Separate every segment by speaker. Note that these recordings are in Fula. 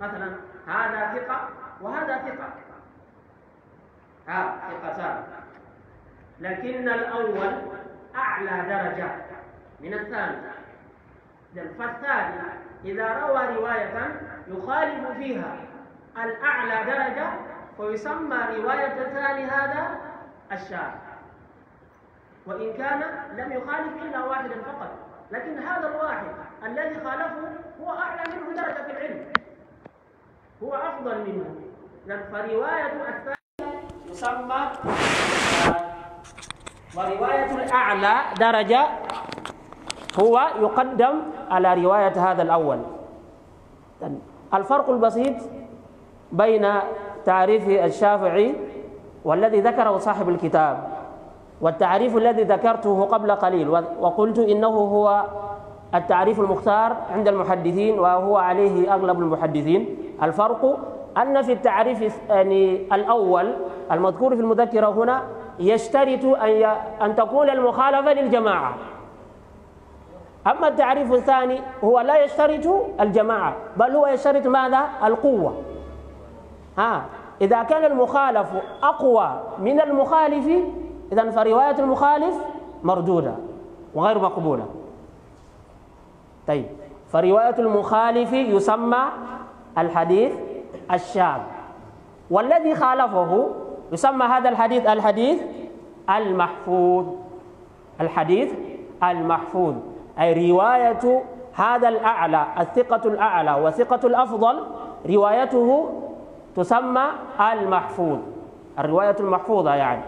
Speaker 1: مثلا هذا ثقة وهذا ثقة، ثقتان، لكن الأول أعلى درجة من الثاني. فالثاني إذا روى رواية يخالف فيها الأعلى درجة فيسمى رواية الثاني هذا الشاذ، وإن كان لم يخالف إلا واحدا فقط، لكن هذا الواحد الذي خالفه هو أعلى منه درجة في العلم، هو أفضل منه، فرواية الثاني يسمى ورواية الأعلى درجة هو يقدم على رواية هذا الأول. الفرق البسيط بين تعريف الشافعي والذي ذكره صاحب الكتاب والتعريف الذي ذكرته قبل قليل وقلت إنه هو التعريف المختار عند المحدثين وهو عليه أغلب المحدثين، الفرق أن في التعريف الأول المذكور في المذكرة هنا يشترط أن تكون المخالفة للجماعة، أما التعريف الثاني هو لا يشترط الجماعة بل هو يشترط ماذا؟ القوة. إذا كان المخالف أقوى من المخالف إذن فرواية المخالف مردودة وغير مقبولة. طيب، فرواية المخالف يسمى الحديث الشاذ، والذي خالفه يسمى هذا الحديث المحفوظ. الحديث المحفوظ أي رواية هذا الأعلى، الثقة الأعلى وثقة الأفضل، روايته تسمى المحفوظ، الرواية المحفوظة يعني.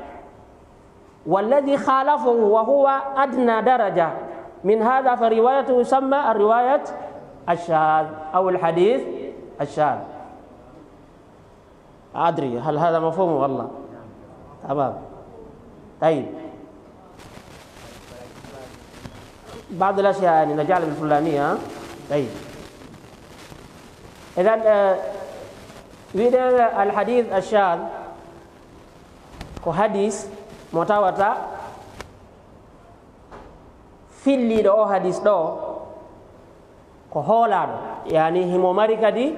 Speaker 1: والذي خالفه وهو أدنى درجة من هذا فروايته يسمى الرواية الشاذ أو الحديث الشاذ. أدري هل هذا مفهوم؟ والله تمام. طيب، بعض الأشياء يعني نجعل بالفلانية. طيب، إذن الحديث الشاذ كحديث متواتر في اللي دو حديث دو كهولار يعني هموماري كدي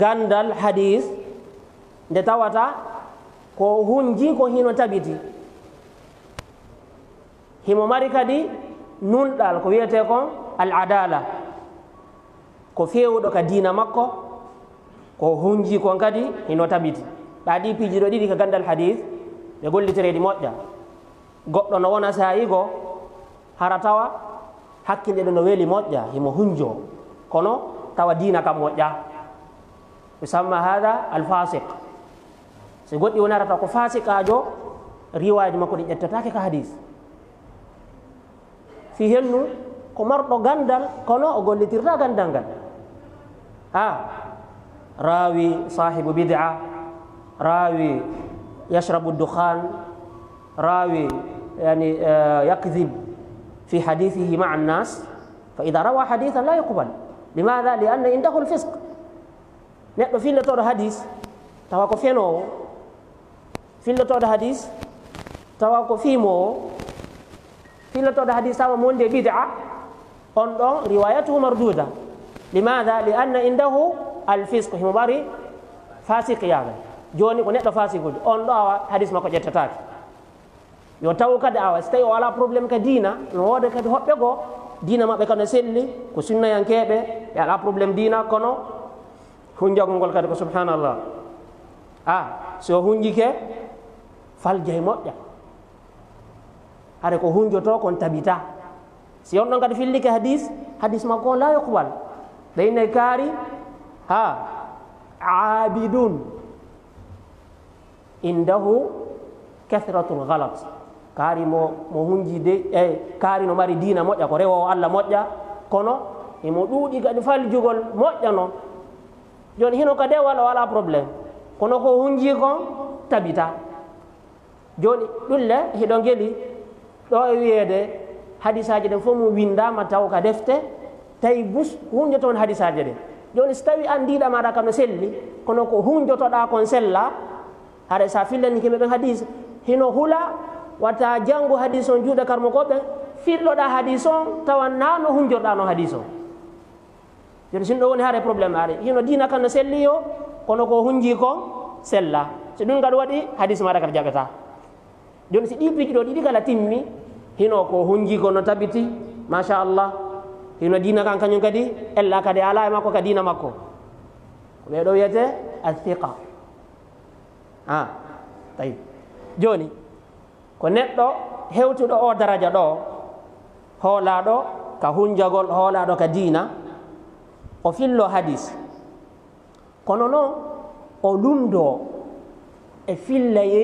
Speaker 1: غاندال حديث نتواتر ko hunji ko hino tabiti himo mari kadi nundal ko wiyete kon al adala ko fewdo ka dina makko ko hunji kon kadi hino tabiti badi pijido didi ka gandal hadith be golliteredi modja goddo no wona sayi go haratawa hakkinde do no weli modja himo hunjo kono tawa dina kam modja yusamma hada al fasiq. So goɗɗi woni arata ko fasikajo riwayaji makko ɗi ƴettatake ka hadis fi hennu ko marɗo gandal kono o gollitirta gandal ngal. Rawi sahibu bid'a, rawi yashrabu dukhan, rawi yani yakdhib fi hadithihi ma'a an-nas, fa idha rawa hadithan la yuqbal. Limadha? Lianna indahu al-fisq. Neɗɗo filletoɗo hadis tawa ko fenowo, fillotoɗo hadis tawa ko fimowo, fillotoɗo hadis tawa mo wonde bid'a, on ɗon riwayatuhu marduda. Limadha? Lianna indahu alfisq, himo ɓari fasiqiyaɓe. Joni ko neɗɗo fasikujo on ɗo awa hadis makko ƴettatake. Yo taw kadi awa so tawi o ala probléme ka dina, no wooda kadi hoɓɓe goo dina maɓɓe kano selli ko sunnayankeɓe ɓe ala probléme dina, kono hunjagol ngol kadi ko subhanallah. So hunjike faljay moƴƴa are ko hunjoto kon tabita. Si on ɗon kadi fillike hadis makko la yuqbal. ɓeynay kaari abidun indahu kathratul ghalat, kaari mo hunji de kaari no mari dina moƴƴa ko rewowo Allah moƴƴa, kono imo ɗuuɗi kadi faljugol moƴƴa noon. joni hino ka dewal o wala probléme, kono ko hunji kon tabita. joni ɗulle hiɗo geli ɗo e wiyede hadisaji ɗen fof mo windama taw ka defte tawi bus hunde toon hadisaji ɗen. joni so tawi an ndiɗa maɗa kano selli kono ko hunjotoɗa kon sella, haɗa sa fillani kimɓe ɓen hadis hino hula watta janggo hadis on juuɗe karmo koɓe filloɗa hadis on tawa nano hunjorɗa no hadis on. joni sin ɗo woni haare probléme are hino dina kan no selli yo kono ko hunji ko sella so ɗum kadi waɗi hadis maɗa kadi jaɓeta joni si ɗi piiji ɗo ɗiɗi kala timmi hino ko hunji ko no tabiti machallah hino dina kan kañum kadi ella kadi ala e makko ka dina makko ko ɓeɗo wiyete athiqa tawi joni ko neɗɗo hewtuɗo o daraja ɗo hoolaɗo ka hunjagol hoolaɗo ka dina o fillo hadis kono noon o lundo e fillaye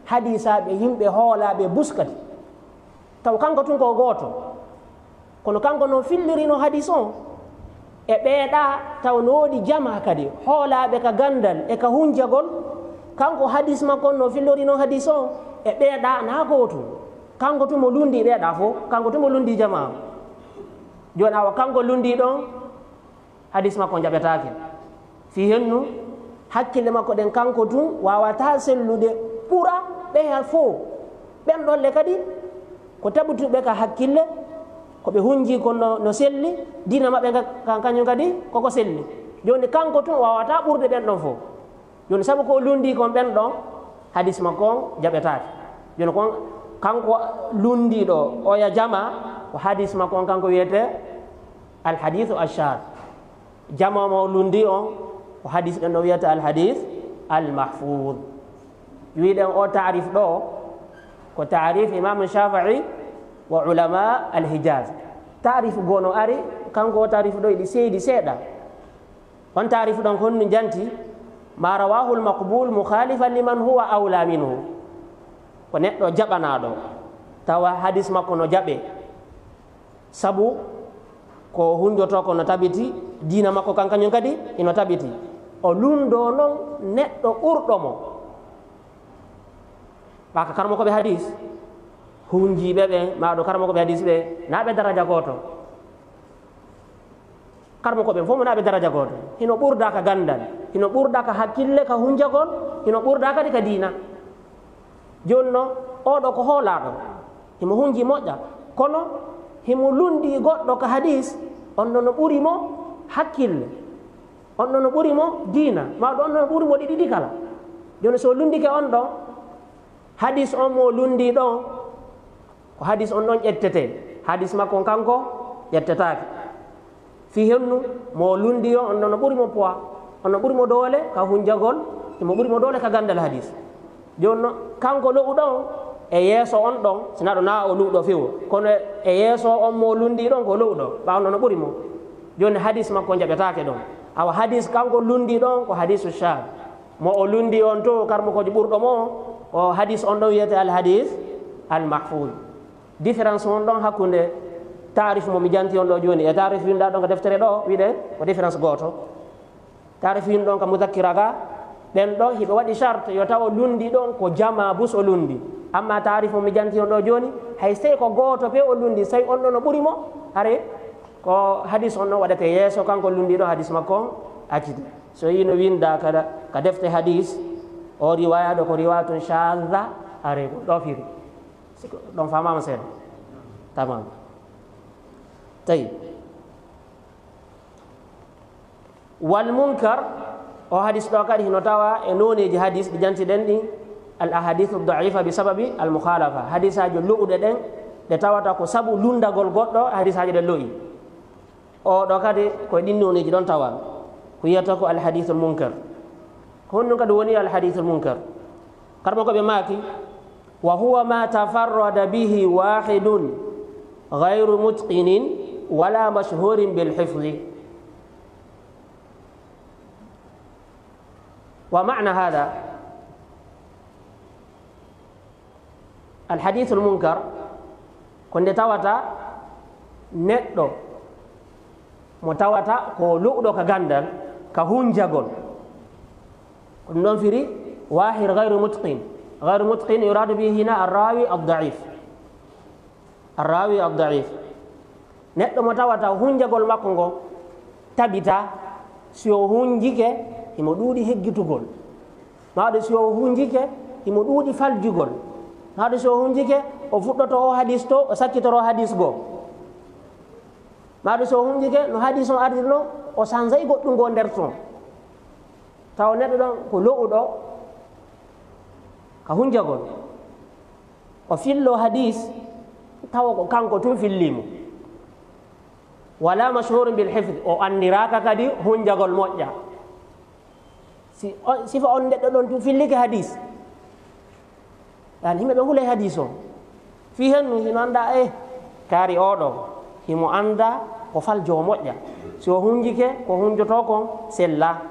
Speaker 1: hadisaɓe yimɓe hoolaɓe buskati taw kanko tun ko gooto kono kanko no fillirino hadis on e ɓeeɗa taw no woodi jama kadi hoolaɓe ka gandal e ka hunjagol kanko hadis makko no fillorino hadis on e ɓeeɗa na gootum kanko tun mo lundi ɓeeɗa fof kanko tun mo lundi jama joni awa kanko lundi ɗon hadis makko jaɓetake fi hennu hakkille makko ɗen kanko tun wawata sellude ɓura ɓeya fof ɓen ɗolle kadi ko taɓutuɓe ka hakkille koɓe hunji ko no selli dina maɓɓe kañum kadi koko selli joni kanko tun wawata ɓurde ɓen ɗon fof joni saabu ko lundi kon ɓen ɗon hadis makko on jaɓetake joni kon kanko lundiɗo oya jama ko hadis makko on kanko wiyete alhadithu ashar jama mo lundi on ko hadis ɗen no wiyete alhadith almahfoud wiɗen o tarif ɗo ko tarif imam Shafi'i wa ulama alhijaz tarif gono ari kanko o tarif ɗo iɗi seydi seeɗa on tarif ɗon ko honno janti ma rawahu lmaqbul mukhalifan liman huwa awla minhu ko neɗɗo jaɓanaɗo tawa hadis makko no jaɓe sabu ko hunjoto ko no tabiti dina makko kankañum kadi ino tabiti o lundo noon neɗɗo ɓurɗomo ɓaka karmo koɓe hadis hunjiɓe ɓe maɗo karmo koɓe hadis ɓe naɓe daraja goto karmo koɓe fof mo naɓe daraja goto hino ɓurda ka gandal hino ɓurda ka hakkille ka hunjagol hino ɓurda kadi ka dina joni noon oɗo ko hoolaɗo himo hunji moƴƴa kono himo lundi goɗɗo ka hadis on ɗon no ɓurimo hakkille on ɗon no ɓurimo dina maɗo on ɗon no ɓurimo ɗi ɗiɗi kala joni so lundike on ɗon hadis on mo lundi ɗon ko hadis on ɗon ƴettete hadis makko kanko ƴettetake fi hennu mo lundi o on ɗon no ɓurimo poids on no ɓurimo doole ka hunjagol imo ɓurimo doole ka gandal hadis joni no kanko lo'u ɗon e yeeso on ɗon sina ɗo na o luɗo fewo kono e yeeso on mo lundi ɗon ko lowɗo ɓawno no ɓurimo joni hadis makko jaɓetake ɗon awa hadis kanko lundi ɗon ko hadisu shar mo o lundi on to karmo koji ɓurɗo mo o hadis on ɗon wiyete alhadis almahfoud différence on ɗon hakkude tarif momi janti on ɗo joni e tarif winɗa ɗon ko deftere ɗo wiɗe ko différence goto tarif win ɗon ka mudakkira ga ɓen ɗo hiɓe waɗi charte yo taw o lundi ɗon ko jama bus o lundi amma tarif momi janti on ɗo joni hay sey ko goto pe o lundi so on ɗon no ɓuurimo are ko hadis on ɗon waɗete yeeso kanko lundi ɗo hadis makko accide so yino winda kada ka defte hadis o riwaya ɗo ko riwayatun shadha are ɗo firi ɗon famama seeɗa tamam tayi wal munkar o hadis ɗo kadi hino tawa e noneji hadis ɗi jantiɗen ɗi al ahadithu daifa bi sababi al mukhalafa hadisaji lo'uɗe ɗen ɗe tawata ko saabu lundagol goɗɗo hadisaji ɗen lo'i o ɗo kadi koye ɗin noneji ɗon tawa ko yiyata ko al hadithul munkar ko honɗum kadi woni al hadithul munkar karmo koɓe maaki wa huwa ma tafarrada bihi wahidun gayru mutqinin wala mashhurin bil hifzi ومعنى هذا الحديث المنكر كنت تواتا نتدو متواتا كو لؤدو كغاندال كهونجاغول كنون فيري واحد غير متقن غير متقن يراد به هنا الراوي الضعيف الراوي الضعيف نتدو متواتا هونجاغول ماكونغو تابيتا سيو هونجيكي himo ɗuuɗi heggitugol maɗo si o hunjike himo ɗuuɗi faljugol maɗo si o hunjike o fuɗɗoto o hadis to o sakkitoro hadis goo maɗo si o hunjike no hadis on ardirno o sanzai goɗɗum go nder ton taw neɗɗo ɗon ko lo'uɗo ka hunjagol o fillo hadis tawa ko kanko tun fillimo wala mashhur bil hifd o andiraka kadi hunjagol moƴƴa sifa on neɗɗo ɗon tun fillike hadis yani himɓe ɓe hulay hadis o fi hennu hino anda kaari oɗo himo anda ko faljo moƴƴa si o hunjike ko hunjoto kon sella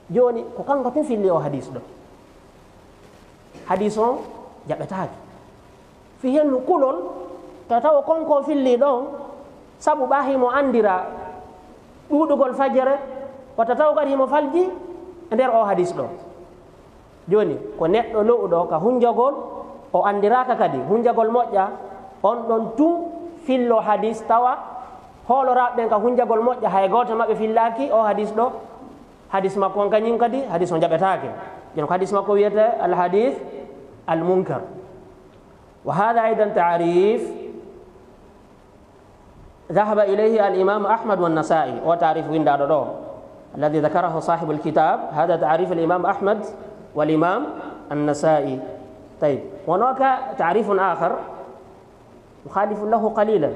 Speaker 1: joni ko kanko tun filli o hadis ɗo hadis on jaɓetake fi hennu kulol tawa konko filli ɗon sabu ɓa himo andira ɗuɗugol fajere wata taw kadi himo falji e nder o hadis ɗo joni ko neɗɗo lo'uɗo ka hunjagol o andiraka kadi hunjagol moƴƴa on ɗon tun fillo hadis tawa hooloraɓe ɓen ka hunjagol moƴƴa hay goto maɓɓe fillaki o hadis ɗo hadis makko on kañum kadi hadis o jaɓetake jon ko hadis makko wiyete al hadis al munkar wa hada aidan ta'rif ذهب إليه الإمام أحمد والنسائي وتعريف وين دارو الذي ذكره صاحب الكتاب هذا تعريف الإمام أحمد والإمام النسائي. طيب هناك تعريف آخر مخالف له قليلا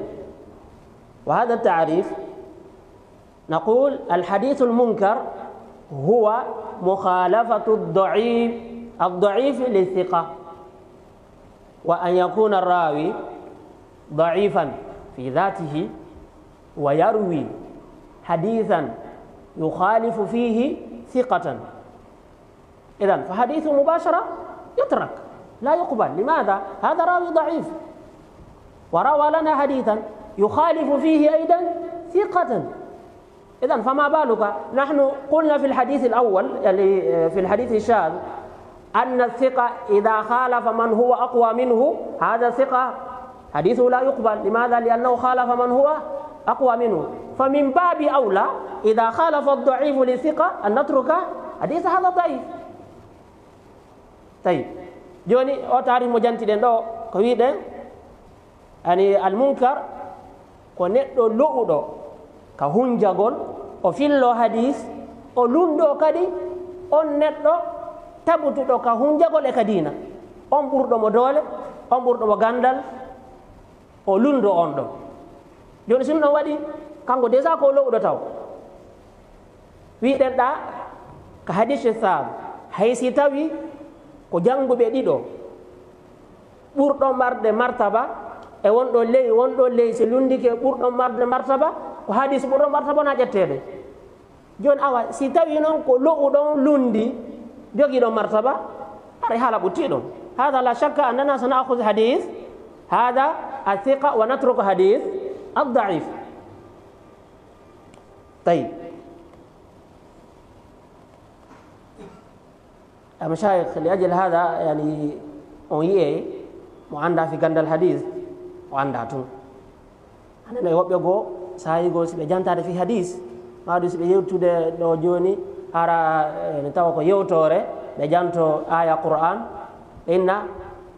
Speaker 1: وهذا التعريف نقول الحديث المنكر هو مخالفة الضعيف للثقة وأن يكون الراوي ضعيفا في ذاته ويروي حديثا يخالف فيه ثقة إذن فحديث مباشرة يترك لا يقبل. لماذا؟ هذا راوي ضعيف وروى لنا حديثا يخالف فيه أيضا ثقة إذن فما بالك نحن قلنا في الحديث الأول يعني في الحديث الشاذ أن الثقة إذا خالف من هو أقوى منه هذا ثقة حديثه لا يقبل. لماذا؟ لأنه خالف من هو أقوى منه. فمن باب أولى إذا خالف الضعيف للثقة أن نترك حديث هذا ضعيف. طيب جوني أو تعرف مجانتي دو كويدة يعني المنكر كونيتو لودو كهونجاغول أو فيلو حديث أو لوندو كدي أو نتو تبوتو كهونجاغول كدينا أم بوردو مدول أم بوردو مغاندال o lundo on ɗo joni sinno waɗi kanko déjà ko lowɗo taw wiɗen ɗa ko hadise sab haysi tawi ko jannguɓe ɗiɗo ɓurɗo marde martaba e wonɗo ley so lundike ɓurɗo marde martaba ko hadis ɓurɗo martaba na ƴettede joni awa si tawi noon ko lowɗon lundi jogiɗo martaba aɗa haala ɓuttiɗon hada la shakka annana sanaakhud hadis هذا الثقة ونترك حديث الضعيف. طيب المشايخ لأجل هذا يعني أويه وعندها في قند الحديث وعندها تون أنا يوبيغو سايغو سبجانتا في حديث ما دو سبيوتو دو جوني أرا نتاوكو يوتوري بجانتو آية قرآن إن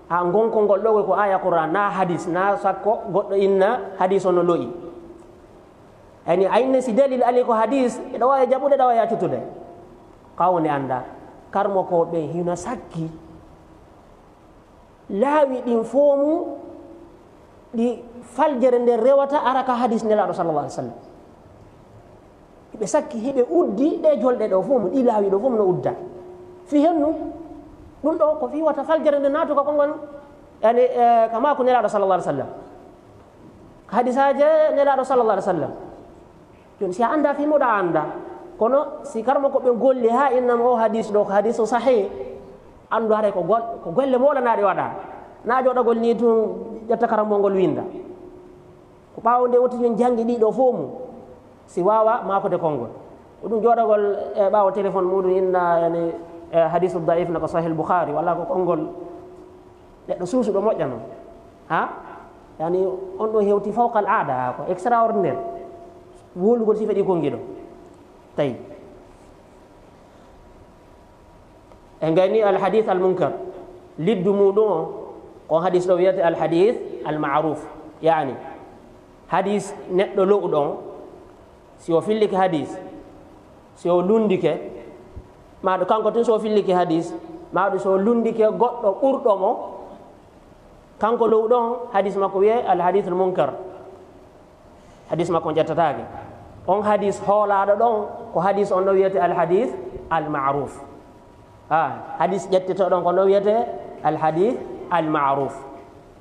Speaker 1: ha gonkongol ɗo ko aya qur'an na hadis na sakko goɗɗo inna hadis ono loyi yani ayne si dalil ali ko hadis ɗo wawi jaɓude ɗo wawi yaccutude kawne anda karmo ko ɓe hina sakki laawi ɗin foomu ɗi faljere nde rewata araka hadis nelaɗo sallallah alih w sallam hiɓe sakki hiɓe uddi ɗe jolɗe ɗo foomu ɗi laawi ɗo foomu no udda fi hennu ɗum ɗo ko fi wata faljere nde natuka kongon yani kama ko nelaɗo sallallah alih w sallam hadisaje nelaɗo sallallah alih w sallam joni si a anda fimoɗa anda kono si karmo ko ɓe golli ha innama o hadis ɗo ko hadis o sahih andu hare ko golle moɗanaɗe waɗa na joɗagol ni tun ƴetta karamol ngol winda ko ɓawo nde woti jon janggi ɗiɗo fo mum si wawa makode konngol ko ɗum joɗagol e ɓawo téléphone muɗum inna yani hadisu daif na ko sahih al-Bukhari walla ko konngol neɗɗo suusuɗo moƴƴa noon ha yani on ɗo hewti fawqa al aada ko extraordinaire wolugol sifa ɗi kongiɗo tawi e gayni al hadith al munkar liddu muɗum o kon hadis ɗo wiyete al hadith al ma'ruf yani hadis neɗɗo lowɗon si o fillike hadis si o lundike maɗo kanko tun so fillike hadis maɗo so lundike goɗɗo ɓurɗomo kanko low ɗon hadis makko wiye al hadithul munkar, hadis makko ƴettatake. On hadis hoolaɗo ɗon ko hadis on ɗo wiyete al hadith al ma'ruf. Hadis ƴetteto ɗon ko ɗo wiyete al hadith al ma'ruf.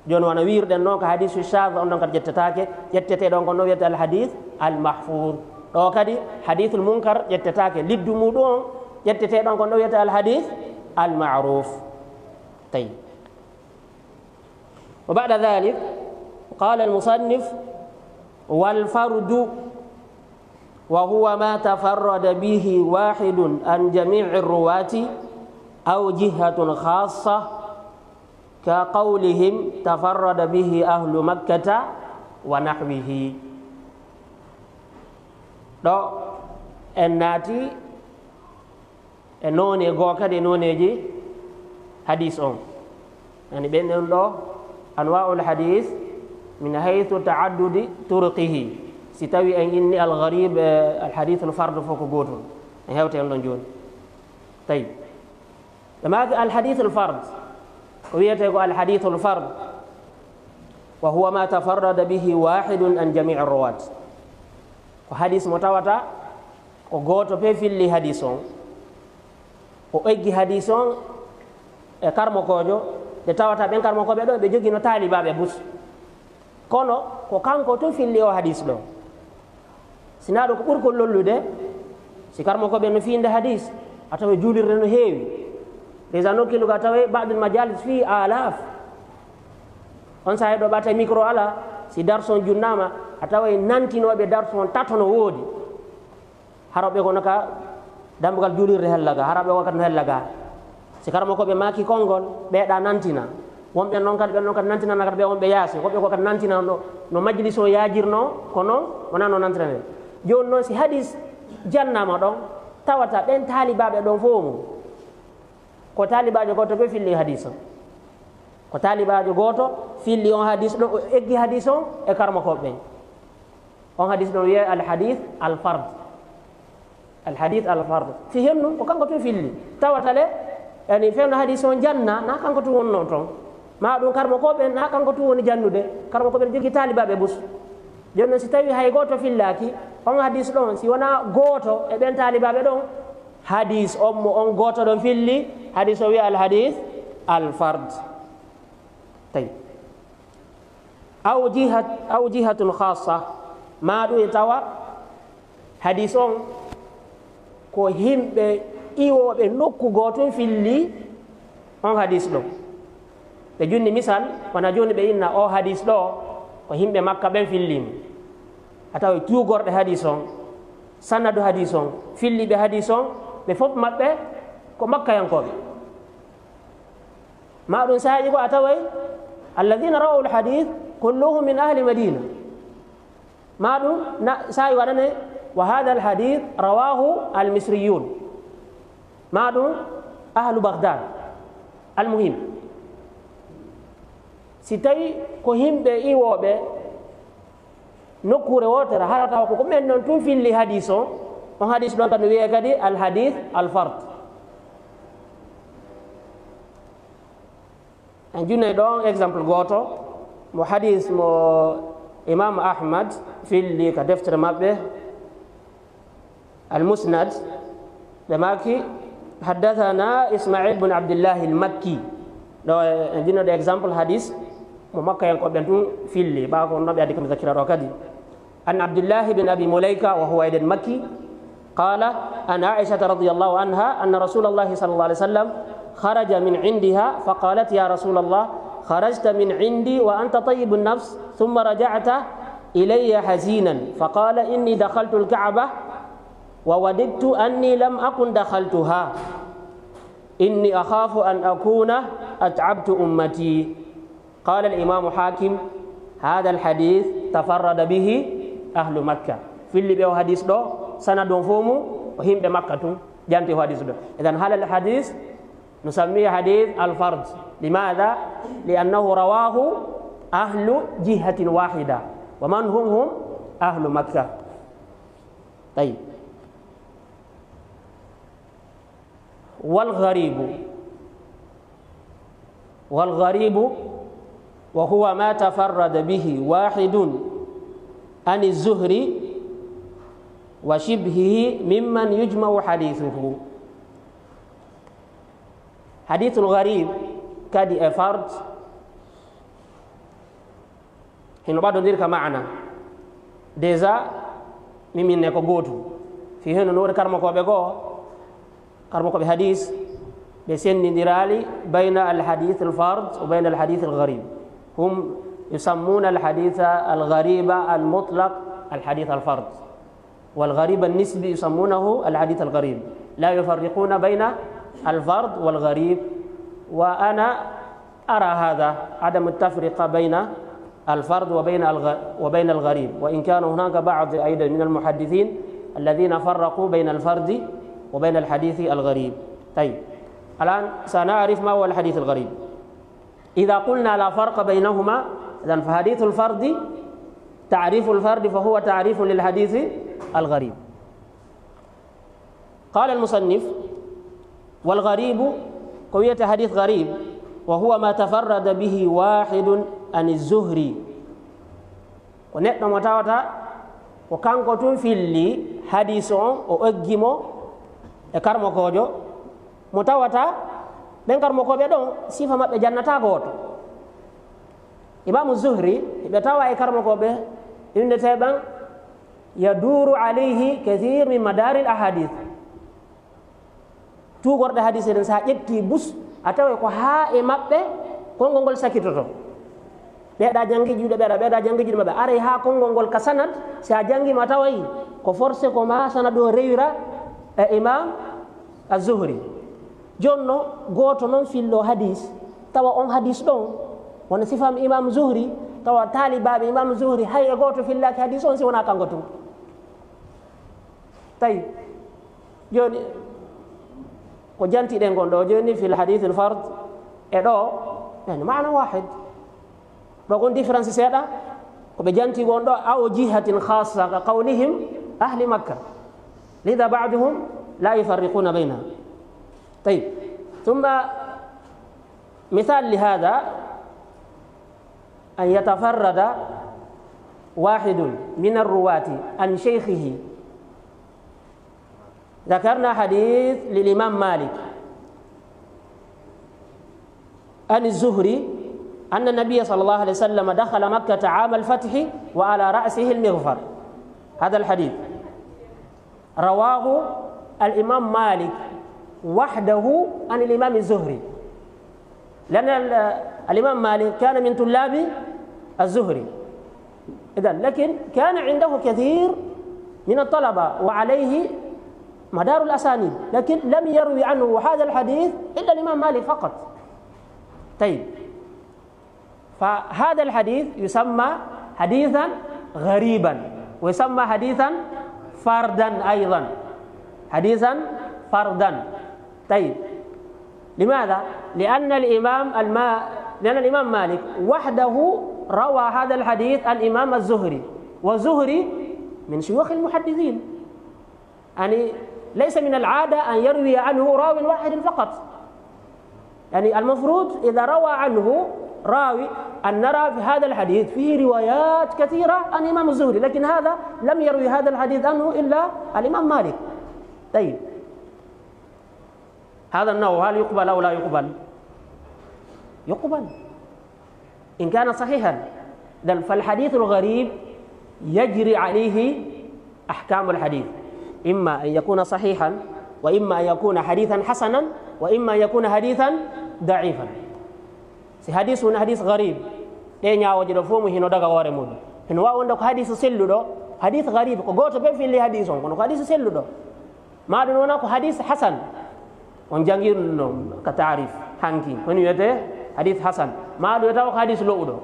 Speaker 1: joni wona wirɗen noon ko hadisu chage on ɗon kadi ƴettetake, ƴettete ɗon ko ɗo wiyete al hadith al mahfoud. ɗo kadi hadithul munkar ƴettetake, liddu muɗum on ƴettete ɗon ko ɗo wiyete al hadith al ma'ruf. طيب وبعد ذلك قال المصنف والفرد وهو ما تفرد به واحد عن جميع الرواة أو جهة خاصة كقولهم تفرد به أهل مكة ونحوه. ɗo en naati e noone goo kadi nooneji hadis on yani ɓen ɗo anwa'ul hadith min haythu ta'addudi turqihi. si tawi en inni al gharib al hadith al fard fof ko gotol en hewte en ɗon joni. tawi maki al hadith al fard ko wiyete ko al hadith al fard wa huwa ma tafarrada bihi wahidun an jami' ar rawat, ko hadis mo tawata ko goto pe filli hadis on o eggi hadis on e karmokojo ɓe tawata ɓen karmokoɓe ɗo ɓe jogino taalibaɓe bus, kono ko kanko to filli o hadis ɗo. sina ɗo ko ɓuri ko lollude si karmokoɓe no finde hadis a tawa juulirde no heewi déjà nokkilugo a tawa badul majalis fi alaf. on sahe ɗo ɓata micro ala si darson junnama a tawa nantinoɓe darson tato no woodi, haroɓe kono ka dambugal juulirde hellaga, haraɓe ko kadi no hellaga. si karmokoɓe maki konngol ɓeeɗa nantina, wonɓe noon kadi ɓen noon kadi nantinana kadi ɓe wonɓe yaasi, woɓɓe ko kadi nantina no majlis o yajirno ko noon wona no nantinane. joni noon si hadis jannama ɗon tawata ɓen taalibaɓe ɗon fof mum ko taalibajo goto ɓe filli hadis o, ko taalibajo goto filli on hadis ɗo o eggi hadis on e karmokoɓe ɓen. on hadis ɗon wiye al hadith al fard, al hadith al fard si hennu ko kanko tun filli tawata le yani fewno hadis on janna na kanko tun wonno toon, ma ɗum karmokoɓe na kanko tun woni jannude, karmokoɓe jogui taalibaɓe bus. joni noon si tawi hay goto fillaki on hadis ɗon si wona goto e ɓen taalibaɓe ɗon hadis on mo on goto ɗon filli hadis o wiya al hadith al fard. tawi aw jihatun khassa, ma ɗum e tawa hadis on ko himɓe iwoɓe nokku goton filli on hadis ɗo. ɓe junni misal wona joni ɓe inna o hadis ɗo ko himɓe makka ɓen fillimo, a tawa tuugorɗe hadis on, sanadu hadis on, filliɓe hadis on ɓe fof maɓɓe ko makkayankoɓe. ma ɗum saaji ko a taway alladina rawahu l hadith kulluhum min ahli madina, ma ɗum saaji waɗane wa hada al hadith rawahu al misriyun, ma ɗum ahlu baghdad. almuhim si tawi ko himɓe iwoɓe nokkure wotere hara tawa koko ɓen noon tun filli hadis on hadis ɗon kadi wiye kadi al hadith al fard. en junnayi ɗon exemple goto mo hadis mo imam ahmad filli ka deftere maɓɓe al musnad ɓe maki haddathana ismail bne abdillahi al makki. ɗo en jinnoɗo exemple hadis mo makka en koɓen tun filli ɓa ko noɓe addi kam zakira ɗo kadi an abdillahi bin abi mulayka wa huwa eden makki qala an aishata radiallahu anha anna rasulallahi sallallah alih w sallam kharaja min indiha faqalat ya rasulallah kharajta min indi wa anta tayibu nnafs thumma rajacta ilayya hazinan faqala inni dakhaltu alka'ba wa wadidtu anni lam akun dakhaltuha inni akhafu an akuna at'abtu ummati. qala al-imam hakim hadha al-hadith tafarrada bihi ahlu makka, filli ɓe o hadis ɗo sanadon fo mum o himɓe makka tun janti o hadis ɗo. idan hala al-hadith nusammihi hadith al-fard, limadha liannahu rawahu ahlu jihatin wahida wa man hum ahlu makka. طيب. والغريب وهو ما تفرد به واحد عن الزهري وشبهه ممن يجمع حديثه. حديث الغريب كادي فرد هنا بعد ذلك معنا ديزا ممن نكوغوتو في هنا نور كارمكو بحديث بسن ديرالي بين الحديث الفرد وبين الحديث الغريب. هم يسمون الحديث الغريب المطلق الحديث الفرد، والغريب النسبي يسمونه الحديث الغريب، لا يفرقون بين الفرد والغريب. وأنا أرى هذا عدم التفرقة بين الفرد وبين الغريب، وإن كان هناك بعض أيضا من المحدثين الذين فرقوا بين الفرد وبين الحديث الغريب. طيب، الآن سنعرف ما هو الحديث الغريب. إذا قلنا لا فرق بينهما، إذن فحديث الفرد تعريف الفرد فهو تعريف للحديث الغريب. قال المصنف: والغريب قوية حديث غريب وهو ما تفرد به واحد عن الزهري. ونحن متاوتا وكان قطن في اللي حديثون وأجمو كارمو كوجو متاوتا بين كارمو كوجو دون سيفا ما بجنة غوتو. إمام الزهري بتاوى كارمو كوجو إن تبان يدور عليه كثير من مدار الأحاديث. Tu gorda hadis den sa ƴetti bus atawe ko ha e mabbe kongol ngol sakitoto ɓeeɗa jangi juuɗe ɓeeɗa jangi juuɗe maɓɓe aray ha kongol ngol ka sanad sa jangi ma tawayi ko forcé ko ma sanad o rewira e imam az-Zuhri. jonno goto noon fillo hadis tawa on hadis ɗon wona sifam imam Zuhri tawa talibaɓe imam Zuhri hay e goto fillaki hadis on si wona kanko tum. tawi joni ko jantiɗen gon ɗo joni fil hadith al fard e ɗo yani maana wahid ɗo gon différence seeɗa ko ɓe janti gon ɗo aw jihatin khassa ka qawlihim ahli makka lida ba'duhum la yufarriquna baynaha. طيب ثم مثال لهذا أن يتفرد واحد من الرواة عن شيخه. ذكرنا حديث للإمام مالك عن الزهري أن النبي صلى الله عليه وسلم دخل مكة عام الفتح وعلى رأسه المغفر. هذا الحديث رواه الإمام مالك وحده عن الإمام الزهري، لأن الإمام مالك كان من طلاب الزهري إذن، لكن كان عنده كثير من الطلبة وعليه مدار الأسانيد، لكن لم يروي عنه هذا الحديث إلا الإمام مالك فقط. طيب، فهذا الحديث يسمى حديثا غريبا ويسمى حديثا فردا أيضا، حديثا فردا. طيب، لماذا؟ لأن الإمام مالك وحده روى هذا الحديث عن الإمام الزهري، والزهري من شيوخ المحدثين، يعني ليس من العادة أن يروي عنه راو واحد فقط. يعني المفروض إذا روى عنه راوي أن نرى في هذا الحديث فيه روايات كثيرة عن الإمام الزهري، لكن هذا لم يروي هذا الحديث عنه إلا الإمام مالك. طيب، هذا النوع هل يقبل أو لا يقبل؟ يقبل إن كان صحيحا. فالحديث الغريب يجري عليه أحكام الحديث، إما أن يكون صحيحا، وإما أن يكون حديثا حسنا، وإما أن يكون حديثا ضعيفا. si hadis woni hadis gharib ɗe ñawoje ɗo fof mo hino daga hoore muɗum. heno wawi wonde ko hadis selluɗo hadis gharib ko goto ɓe filli hadis on, kono ko hadis selluɗo. maɗum wona ko hadis hasan on jangirɗum ɗo ka tarif hanki woni wiyete hadis hasan, maɗum taw ko hadis lowɗo.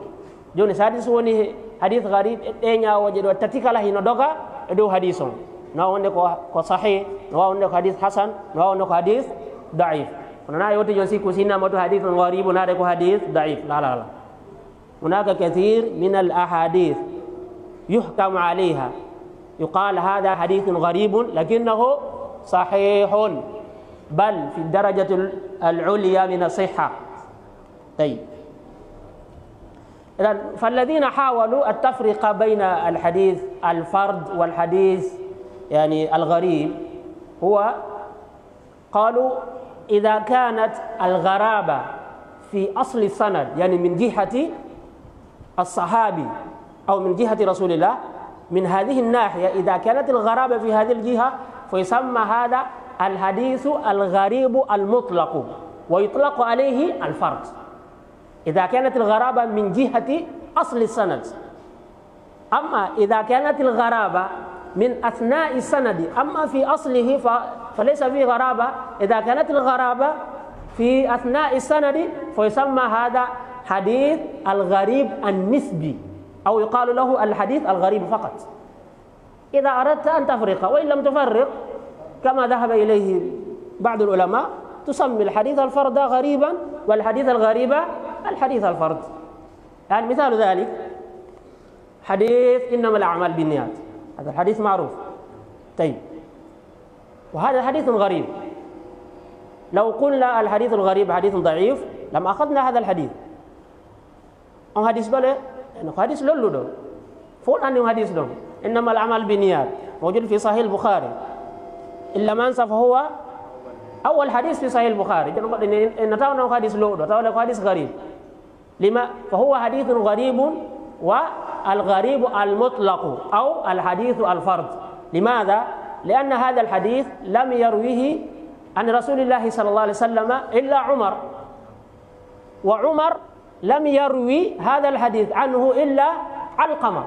Speaker 1: joni so hadis woni hadis gharib ɗe ñawoje ɗo tati kala hino doga e dow hadis on. no wonde ko sahih, no wawi wonde ko hadis hasan, no wawi wonde ko hadis daif. kono na yewti jon sikku sinnama to hadith gharib naade ko hadith daif. la hunaka kathir min al ahadith yuhkamu alayha يقال هذا حديث غريب لكنه صحيح، بل في الدرجة العليا من الصحة. طيب، إذن فالذين حاولوا التفرقة بين الحديث الفرد والحديث يعني الغريب هو قالوا إذا كانت الغرابة في أصل السند يعني من جهة الصحابي أو من جهة رسول الله، من هذه الناحية إذا كانت الغرابة في هذه الجهة فيسمى هذا الحديث الغريب المطلق ويطلق عليه الفرد إذا كانت الغرابة من جهة أصل السند. أما إذا كانت الغرابة من أثناء السند أما في أصله فليس فيه غرابة، إذا كانت الغرابة في أثناء السند فيسمى هذا حديث الغريب النسبي أو يقال له الحديث الغريب فقط. إذا أردت أن تفرق وإن لم تفرق كما ذهب إليه بعض العلماء تسمي الحديث الفرد غريبا والحديث الغريب الحديث الفرد. يعني مثال ذلك حديث إنما الأعمال بالنيات، هذا الحديث معروف. طيب، وهذا حديث غريب، لو قلنا الحديث الغريب حديث ضعيف لم أخذنا هذا الحديث. أو حديث بله إنه حديث لولو دو فول أنه حديث دو إنما الأعمال بالنيات موجود في صحيح البخاري، إلا ما أنسى فهو أول حديث في صحيح البخاري. إن تاونا حديث لولو تاونا حديث غريب. لما؟ فهو حديث غريب والغريب المطلق أو الحديث الفرد. لماذا؟ لأن هذا الحديث لم يرويه عن رسول الله صلى الله عليه وسلم إلا عمر، وعمر لم يروي هذا الحديث عنه إلا علقمة.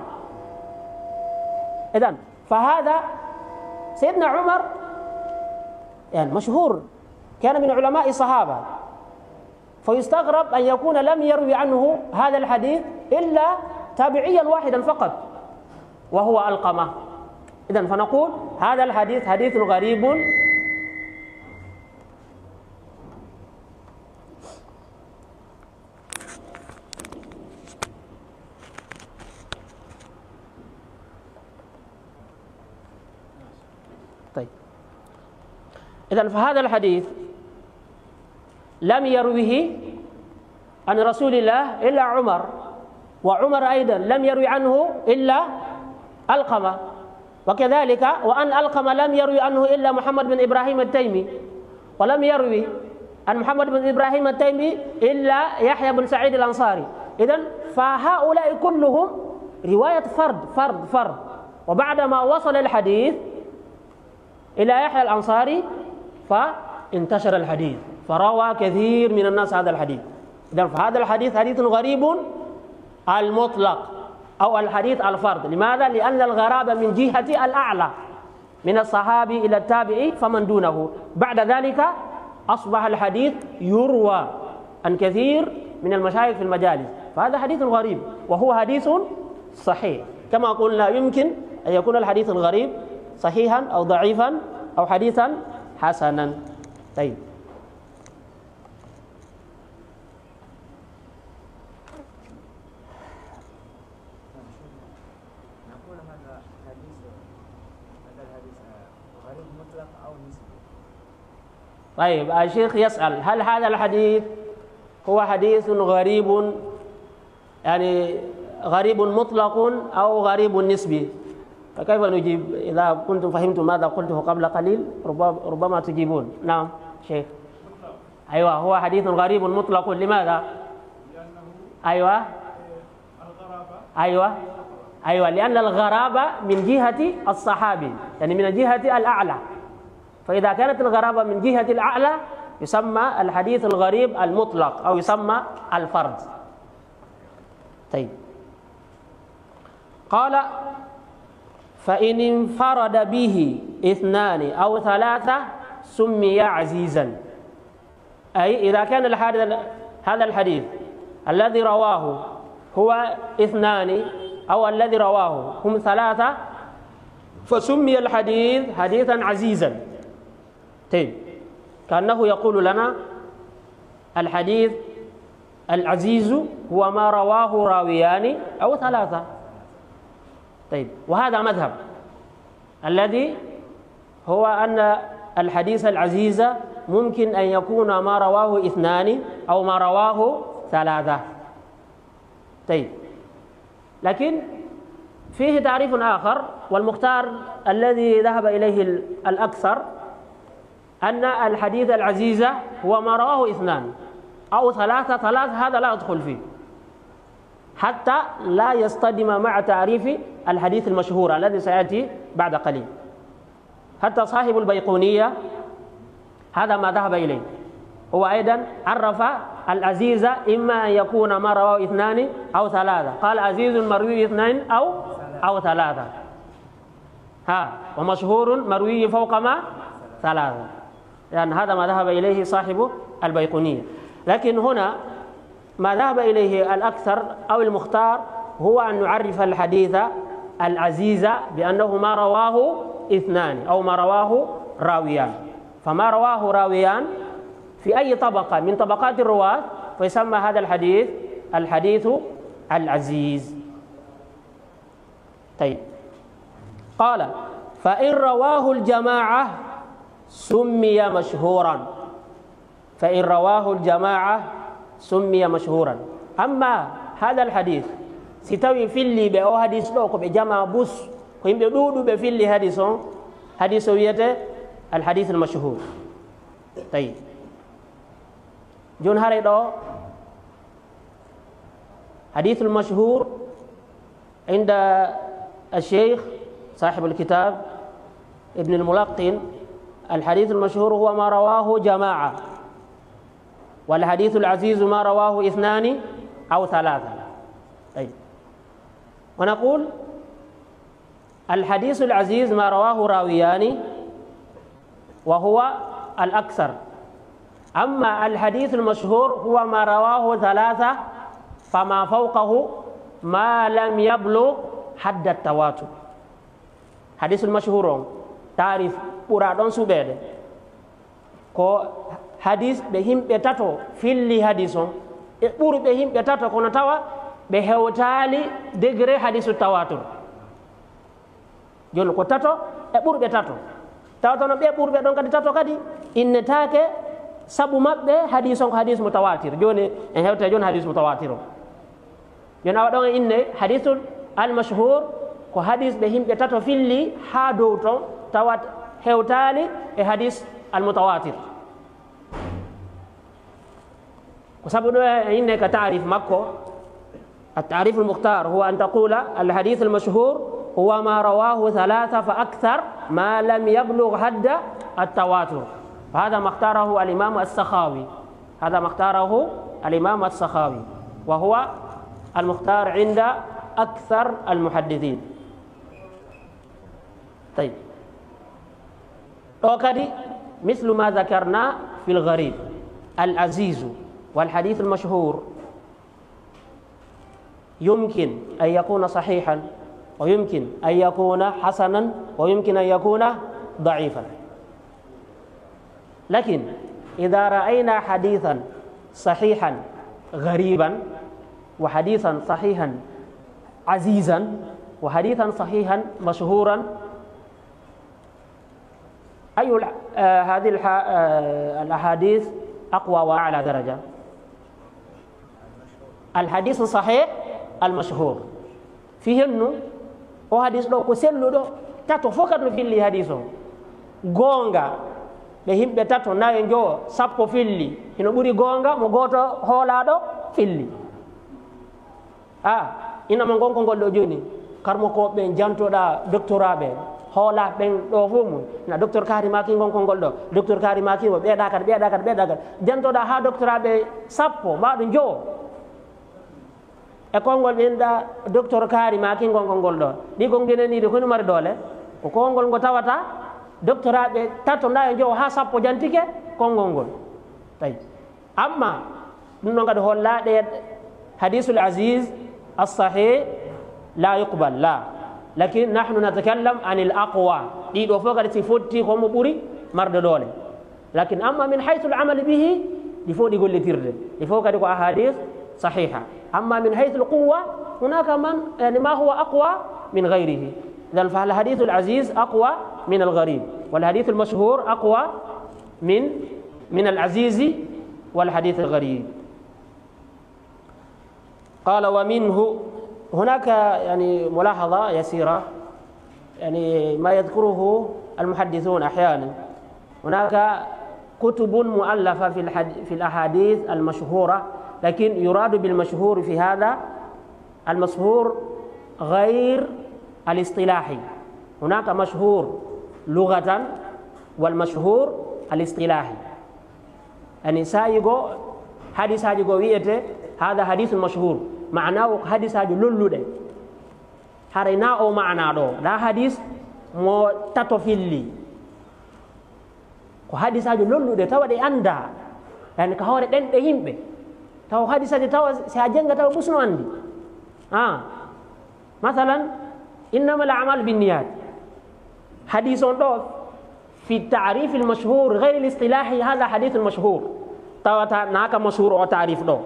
Speaker 1: إذن فهذا سيدنا عمر يعني مشهور كان من علماء الصحابة، فيستغرب أن يكون لم يروي عنه هذا الحديث إلا تابعيا واحدا فقط وهو علقمة. إذن فنقول هذا الحديث حديث غريب طيب. إذن فهذا الحديث لم يرويه عن رسول الله إلا عمر، وعمر أيضا لم يروي عنه إلا علقمة، وكذلك وأن علقمة لم يروي عنه إلا محمد بن إبراهيم التيمي، ولم يروي عن محمد بن إبراهيم التيمي إلا يحيى بن سعيد الأنصاري. إذن فهؤلاء كلهم رواية فرد. وبعدما وصل الحديث إلى يحيى الأنصاري فانتشر الحديث فروى كثير من الناس هذا الحديث. إذن فهذا الحديث حديث غريب المطلق أو الحديث الفرد. لماذا؟ لأن الغرابة من جهة الأعلى من الصحابي إلى التابعي فمن دونه، بعد ذلك أصبح الحديث يروى عن كثير من المشايخ في المجالس، فهذا حديث غريب وهو حديث صحيح. كما قلنا يمكن أن يكون الحديث الغريب صحيحا أو ضعيفا أو حديثا حسنا. طيب، طيب الشيخ يسأل هل هذا الحديث هو حديث غريب يعني غريب مطلق أو غريب نسبي؟ فكيف نجيب إذا كنتم فهمتم ماذا قلته قبل قليل ربما تجيبون. نعم شيخ. أيوة، هو حديث غريب مطلق. لماذا؟ أيوة لأن الغرابة من جهة الصحابي يعني من جهة الأعلى، فإذا كانت الغرابة من جهة الأعلى يسمى الحديث الغريب المطلق أو يسمى الفرد. طيب، قال فإن انفرد به اثنان أو ثلاثة سمي عزيزا، أي إذا كان هذا الحديث الذي رواه هو اثنان أو الذي رواه هم ثلاثة فسمي الحديث حديثا عزيزا. طيب، كأنه يقول لنا الحديث العزيز هو ما رواه راويان أو ثلاثة. طيب، وهذا مذهب الذي هو أن الحديث العزيز ممكن أن يكون ما رواه اثنان أو ما رواه ثلاثة. طيب، لكن فيه تعريف آخر، والمختار الذي ذهب إليه الأكثر أن الحديث العزيز هو ما رواه اثنان أو ثلاثة، هذا لا يدخل فيه حتى لا يصطدم مع تعريف الحديث المشهور الذي سيأتي بعد قليل. حتى صاحب البيقونية هذا ما ذهب إليه، هو أيضا عرف العزيز إما أن يكون ما رواه اثنان أو ثلاثة، قال عزيز مروي اثنين أو ثلاثة، ومشهور مروي فوق ما ثلاثة، يعني هذا ما ذهب إليه صاحب البيقونية. لكن هنا ما ذهب إليه الأكثر أو المختار هو أن نعرف الحديث العزيز بأنه ما رواه اثنان أو ما رواه راويان، فما رواه راويان في أي طبقة من طبقات الرواة فيسمى هذا الحديث العزيز. طيب، قال فإن رواه الجماعة سمي مشهورا، فإن رواه الجماعة سمي مشهورا. أما هذا الحديث ستوي في اللي بأو حديث لوكو بجماعة بوس كوين بدودو بفي اللي حديث ويته الحديث المشهور. طيب، جون هاري دو حديث المشهور عند الشيخ صاحب الكتاب ابن الملقن، الحديث المشهور هو ما رواه جماعة، والحديث العزيز ما رواه اثنان أو ثلاثة. طيب، ونقول الحديث العزيز ما رواه راويان وهو الأكثر، أما الحديث المشهور هو ما رواه ثلاثة فما فوقه ما لم يبلغ حد التواتر. حديث المشهور تعرف برادون سبيد كو حديث بهم بتاتو في اللي حديثون بور بهم بتاتو كنا توا بهوتالي دغري حديث التواتر جون كو تاتو بور بتاتو تاتو نو بور be don kadi tato kadi inne take sabu mabbe hadithon ko hadith mutawatir joni en hewta joni hadith mutawatir jon awa don inne hadithul al mashhur ko hadith be himbe tato filli ha dow ton tawat hewtali e hadith al mutawatir ko sabu do inne ka ta'rif makko التعريف المختار هو أن تقول الحديث المشهور هو ما رواه ثلاثة فأكثر ما لم يبلغ حد التواتر. فهذا ما اختاره الإمام السخاوي، هذا ما اختاره الإمام السخاوي، وهو المختار عند أكثر المحدثين. طيب، وكذا مثل ما ذكرنا في الغريب العزيز والحديث المشهور يمكن أن يكون صحيحا ويمكن أن يكون حسنا ويمكن أن يكون ضعيفا. لكن إذا رأينا حديثا صحيحا غريبا وحديثا صحيحا عزيزا وحديثا صحيحا مشهورا، أي هذه الأحاديث أقوى وأعلى درجة؟ الحديث الصحيح المشهور فيه إنه وحديث لو كسلوا دو تاتو فقط في اللي حديثه غونغا بهم بتاتو ناينجو سابو في اللي إنه بوري غونغا مغوتو هولادو في اللي إنما مغون كونغول دو جوني كارمو كو بين جانتو دا دكتورا بين hola ben do fumu na docteur kari maki ngon kongol do docteur kari maki wo be dakar janto da ha docteur be sappo ba do jo e kongol ben da docteur kari maki ngon kongol do di ko ngene ni de ko mari dole ko kongol ngo tawata docteur be tato nda jo ha sappo jantike kongol ngol tay amma no ngado holla de hadithul aziz as-sahih la yuqbal la لكن نحن نتكلم عن الأقوى دي دو فوق تفوتي هم بوري مرد دولة. لكن أما من حيث العمل به دي فوق يقول لي ترد دي فوق دي أحاديث صحيحة. أما من حيث القوة هناك من يعني ما هو أقوى من غيره. إذن فالحديث العزيز أقوى من الغريب، والحديث المشهور أقوى من العزيز والحديث الغريب. قال ومنه، هناك يعني ملاحظة يسيرة يعني ما يذكره المحدثون أحيانا، هناك كتب مؤلفة في الأحاديث المشهورة، لكن يراد بالمشهور في هذا المشهور غير الاصطلاحي. هناك مشهور لغة والمشهور الاصطلاحي. يعني سايغو حديث سايغو ويته هذا حديث مشهور، معناه حديث سايغو لولو ده harina o maana ɗo na hadis mo tato filli ko hadisaji lolluɗe tawa ɗe anda, yani ka hoore ɗenɗe yimɓe taw hadisaji tawa si a jenga tawa ɓusno andi. Masalan innama al amal binniyat, hadis on ɗo fi tarif al mashhur gayri al istilahi, hada hadith al mashhur tawata naka mashhur o tarif ɗo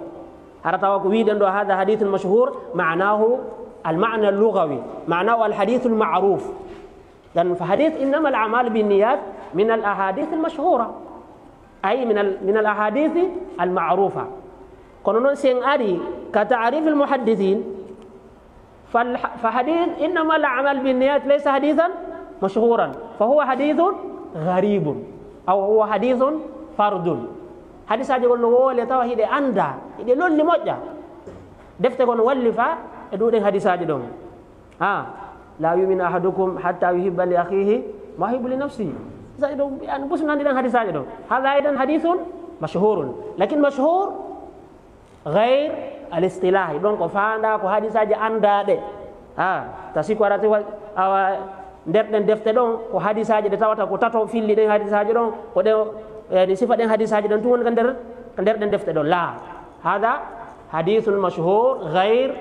Speaker 1: hara tawa ko wiɗen ɗo hada hadith al mashhur ma'nahu المعنى اللغوي، معناه الحديث المعروف. لأن فحديث إنما الأعمال بالنيات من الأحاديث المشهورة، أي من الأحاديث المعروفة. كونون سين أدي كتعريف المحدثين، فحديث إنما الأعمال بالنيات ليس حديثا مشهورا، فهو حديث غريب أو هو حديث فرد. حديث هذا يقول له لتوا هيدا أندا هيدا لون لموجة دفت كون ولفا eduden hadisaji ɗon la yuminu ahadukum hatta yuhibba li akhihi ma yuhibbu li nafsihi. Saji ɗon yani busno nandi ɗen hadisaji ɗon, hada aidan hadithun mashhurun, lakin mashhur ghair al istilahi, ɗon ko fanda ko hadisaji andaɗe. Tasi ko arati awa nder defte ɗon ko hadisaji ɗe tawata ko tato filli ɗen hadisaji ɗon ko ɗe yani sifa ɗen hadisaji ɗon tun woni ka nder ɗen defte ɗon. La, hada hadithun mashhur ghair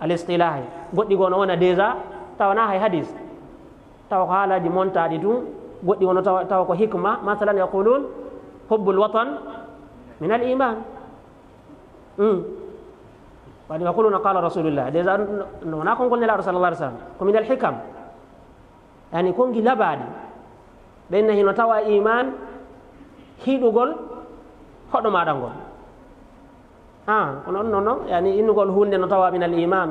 Speaker 1: al-istilahi. Goɗɗi gono wona déjà tawana hay hadis, tawa ko haalaji montaɗi tun. Goɗɗi gono tawa ko hikma, masalan yaqulun hubbul watan min al-iman, wani yaquluna qala rasulullah, déjà wona kongol nelaɗo sallallahu alaihi wasallam ko min al-hikam, yani kongi labaɗi ɓenna hino tawa iman hiɗugol hoɗo maɗa ngol. kono noon yani innugol hunde no tawa min al iman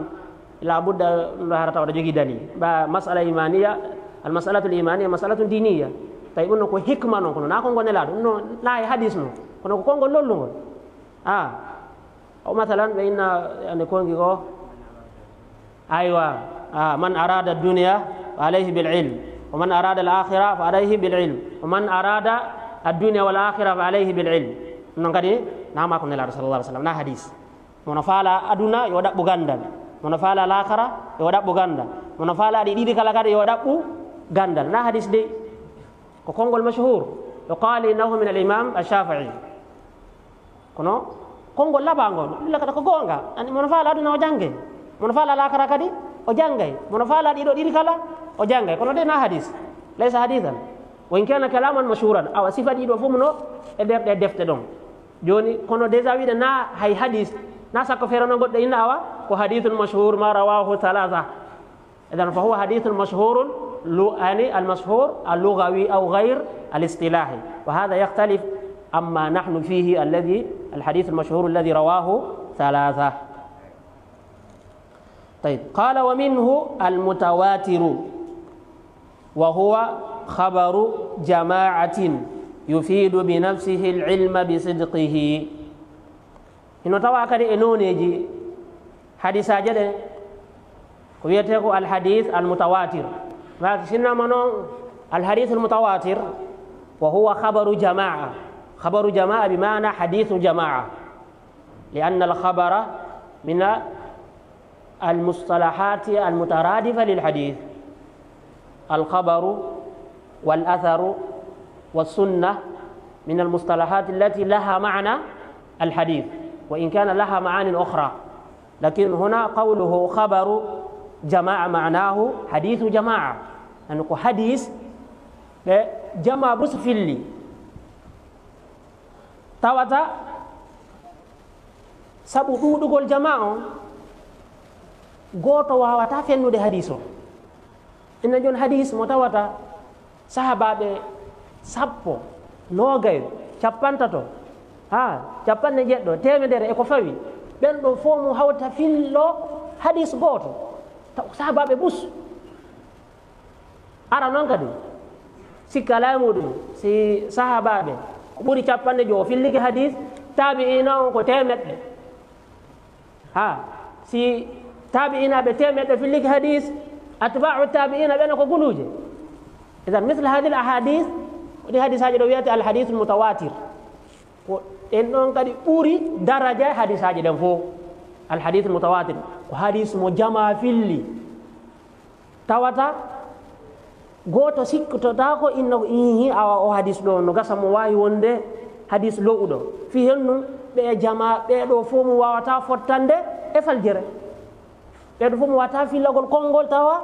Speaker 1: la budda no harata wada jogi dalil ba masala imaniya, al masalatu al imaniya masalatu diniya, tay ɗum ko hikma noon kono na ko gonelaɗo no la e hadis no kono ko kongol lollugol. o masalan ɓe inna yani kongi ko aywa man arada dunya fa alayhi bil ilm wa man arada al akhirah fa alayhi bil ilm wa man arada ad dunya wal akhirah fa alayhi bil ilm. Non kadi nama ko nelaɗo sallallahu alaihi wasallam na hadis mono faala aduna yo ɗaɓɓu gandal, mono faala lakara yo ɗaɓɓu gandal, mono faala ɗi ɗiɗi kala kadi yo ɗaɓɓu gandal, na hadis de ko kongol mashhur. yuqal innahu min al imam ash-shafi'i, kono kongol labangol illa kada ko gonga. Mono faala aduna o jange, mono faala lakara kadi o jangay, mono faala ɗiɗo ɗiɗi kala o jangay, kono de na hadis laysa hadithan wa in kana kalaman mashhuran. Awa sifa ɗiɗo fof muno e nder ɗe defte ɗon joni, kono déjà wiɗe na hay hadis na sakko ferano goɗɗo inna awa ko hadithun mashhur ma rawahu thalatha. idan fa huwa hadithun mashhurun yani al mashhur al lughawi aw ghayr al istilahi, wa hadha yakhtalif amma nahnu fihi alladhi al hadith al mashhur alladhi rawahu thalatha. طيب قال ومنه المتواتر وهو خبر جماعة يفيد بنفسه العلم بصدقه. هنا توا كدي انونيجي حديث اجده ko wiyete ko alhadith almutawatir. ma sinnama noon alhadith almutawatir wa huwa khabaru jamaa. khabaru jamaa bimana hadithu jamaa, lianna alkhabara min almustalahat almutaradifa lilhadith. alkhabaru والاثر والسنة من المصطلحات التي لها معنى الحديث، وإن كان لها معاني أخرى، لكن هنا قوله خبر جماعة معناه حديث جماعة، يعني حديث جمع بس في اللي تواتا sabu ɗuɗugol jama on goto wawata fennude hadiso inna jon hadis mo tawata sahabaɓe sappo nogayo capantato capanɗe jeɗɗo temedere eko fawi ɓen ɗo fo mo hawta fillo hadis goto taw sahabaɓe bus ara noon kadi sikka ala muɗum si sahabaɓe ɓuri capanɗe jo filliki hadis tabi'ina on ko temeɗɗe si tabi'inaɓe temeɗɗe filliki hadis atba'u tabi'ina ɓene ko guluje idan misle hadi l ahadis ɗi hadis aji ɗo wiyete alhadis mutawatir ko en ɗon kadi ɓuri daraja hadis aji ɗen fo alhadis mutawatir ko hadis mo jama filli tawata goto sikkototako inno ihi awa o hadis ɗo no gasa mo wawi wonde hadis lowɗo fi hennu ɓe jama ɓeɗo fo mo wawata fottande e faljere ɓeɗo fof mo wata fillagol konngol tawa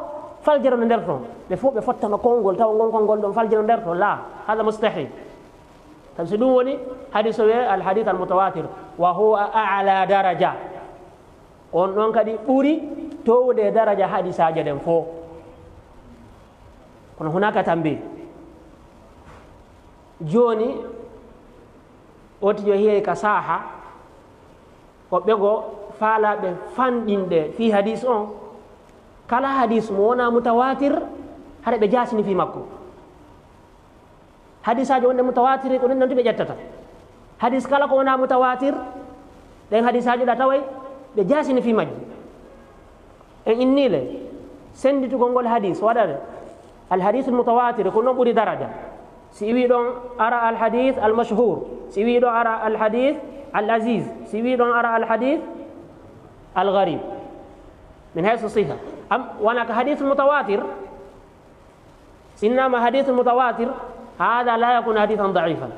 Speaker 1: faljere no nder toon ɓe fof ɓe fottano konngol tawa gon konngol ɗon faljere no nder toon la hada mustahil tan so ɗum woni hadis o wiye alhadis almutawatir wa huwa ala daraja on ɗon kadi ɓuri towde daraja hadisaje ɗen fo kono hunaka tambi joni otijo hiye ka saha woɓɓe go faalaɓe fanɗinɗe fi hadis on kala hadis mo wona mutawatir haɗa ɓe jasini fi makko hadis aji wonde mutawatir ko ɗin nantu ɓe ƴettata hadis kala ko wona mutawatir ɗen hadis aji ɗa taway ɓe jasini fi majji en innile senditugol ngol hadis waɗade alhadis almutawatir ko noon ɓuri daraja si wi ɗon ara alhadis almashhur si wi ɗon ara alhadis alaziz si wi ɗon ara alhadis الغريب من حيث الصفة وهناك حديث متواتر إنما حديث المتواتر هذا لا يكون حديثا ضعيفا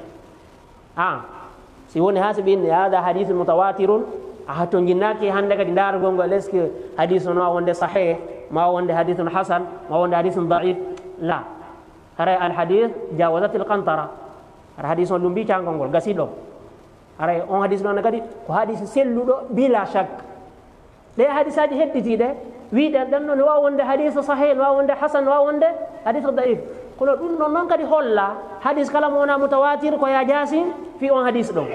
Speaker 1: سيوني حاسب إن هذا حديث متواتر أحتون جناكي هندك دار غونغو لسك حديث ما وند صحيح ما وند حديث حسن ما وند حديث ضعيف لا هذا الحديث جاوزت القنطرة الحديث لومبي كان غونغو غسيدو هذا on حديث non kadi ko hadith selludo bila shak ɗe hadisaji hedditiɗe wiɗen ɗen ɗon wawa wonde hadis sahih wawa wonde hasan wawa wonde hadis daif kono ɗum ɗon noon kadi holla hadis kala mo wona mutawatir ko ya jaasi fi on hadis ɗon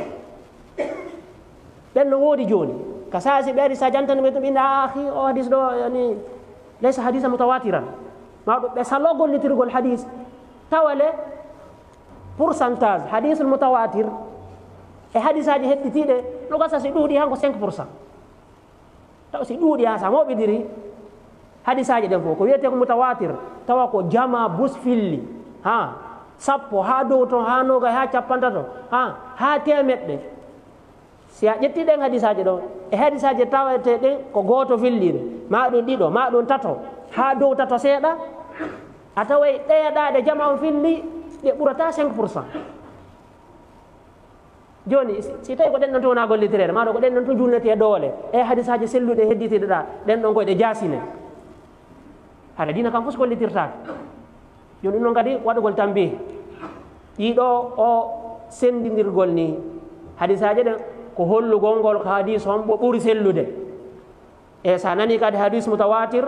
Speaker 1: ɓen no woodi joni ka sasi ɓe ari sa jantani ɓe tum inda ahi o hadis ɗo yani laysa hadisa mutawatiran maɗum ɓe salo gollitirgol hadis tawale pourcentage hadis mutawatir e hadisaji hedditiɗe no gasa si ɗuuɗi han ko 5%. si ɗuuɗi ha sa moɓidiri hadisaji ɗen fof ko wiyete ko mutawatir tawa ko jama bus filli sappo ha dow ton ha nogay ha capantato ha temeɗɗe si a ƴetti ɗen hadisaji ɗo e hadisaji tawete ɗen ko goto fillire maɗum ɗiɗo maɗum tato ha dow tato seeɗa a taway ɗeeɗade jama on filli ɗe ɓurata 5%. joni si tawi ko ɗen ɗon to wona gollitirede maɗo ko ɗen ɗon to julnete doole e hadisaji selluɗe hedditiɗe ɗa ɗen ɗon koyɗe jasine haɗa dina kam fof gollitirtake joni ɗum noon kadi waɗugol tambi ɗiɗo o sendidirgol ni hadisaji ɗen ko hollugol ngol ko hadis on ɓo ɓuuri sellude e sa nani kadi hadis mutawatir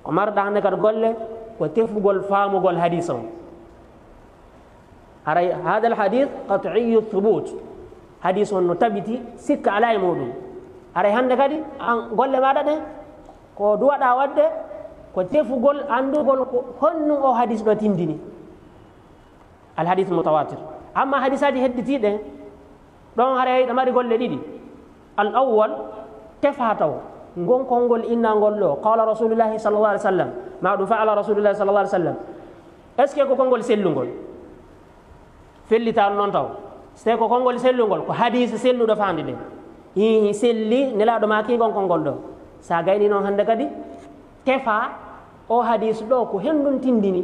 Speaker 1: ko marɗa hande kadi golle ko tefugol famugol hadis on haray hada al hadis qat'iyu thubut hadis on no tabiti sikka ala e muɗum haray hande kadi an golle maɗa ɗen ko duwaɗa wadde ko tefugol andugol ko honnum o hadis ɗo tindini al hadis mutawatir amma hadisaji hedditiɗen ɗon haray ɗo mari golle ɗiɗi al awwal tefa taw gonkol innangol ɗo qala rasulullahi sallallah alih w sallam maɗum faala rasulullahi sallallah alih w sallam est ce que ko konngol sellugol fellitano noon taw so ko konngol sellugol ko hadis selluɗo fandi ɗe hihi selli nelaɗo ma ki gonkol ɗo sa gayni noon hande kadi tefa o hadis ɗo ko henɗum tindini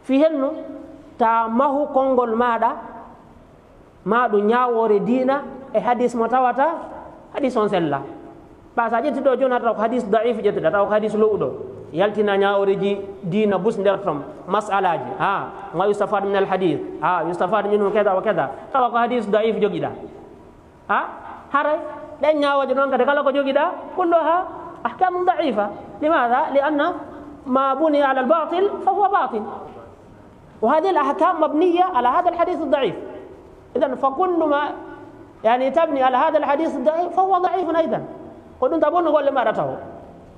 Speaker 1: fi hennu ta mahu konngol maɗa maɗum ñawore diina e hadis mo tawata hadis on sella ɓa sa ƴetti ɗo joni hata ko hadis daif ƴettuɗa taw ko hadis lowɗo yaltina ñaworeji diina bus nder tom masalaji ma yustafad min al hadis yustafad minhu kada wa kada tawa ko hadis daif joguiɗa haray ɗen ñawoje ɗon kadi kala ko joguiɗa kulluha ahkamu daifa limadha li anna ما بني على الباطل فهو باطل، وهذه الأحكام مبنية على هذا الحديث الضعيف. إذن فكل ما يعني تبني على هذا الحديث الضعيف فهو ضعيف أيضا. قد أنت أقول نقول لما رأته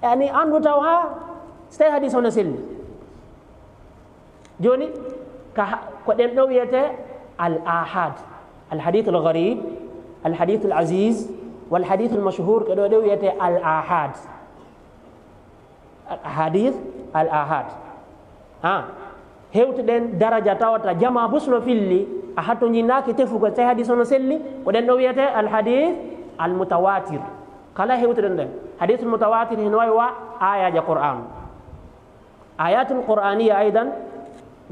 Speaker 1: يعني أن رتوها stay حديث ونسل جوني قد نويته الآحاد، الحديث الغريب، الحديث العزيز، والحديث المشهور قد نويته الآحاد، الحديث الآحاد. hewtuɗen daraja tawata jama busno filli a hatto jinnaki tefugo tawi hadis ono selli ko ɗen ɗo wiyete alhadith almutawatir. kala hewtuɗen ɗen hadith almutawatir heno wawi wa ayaji qur'an, ayatul qur'aniya aidan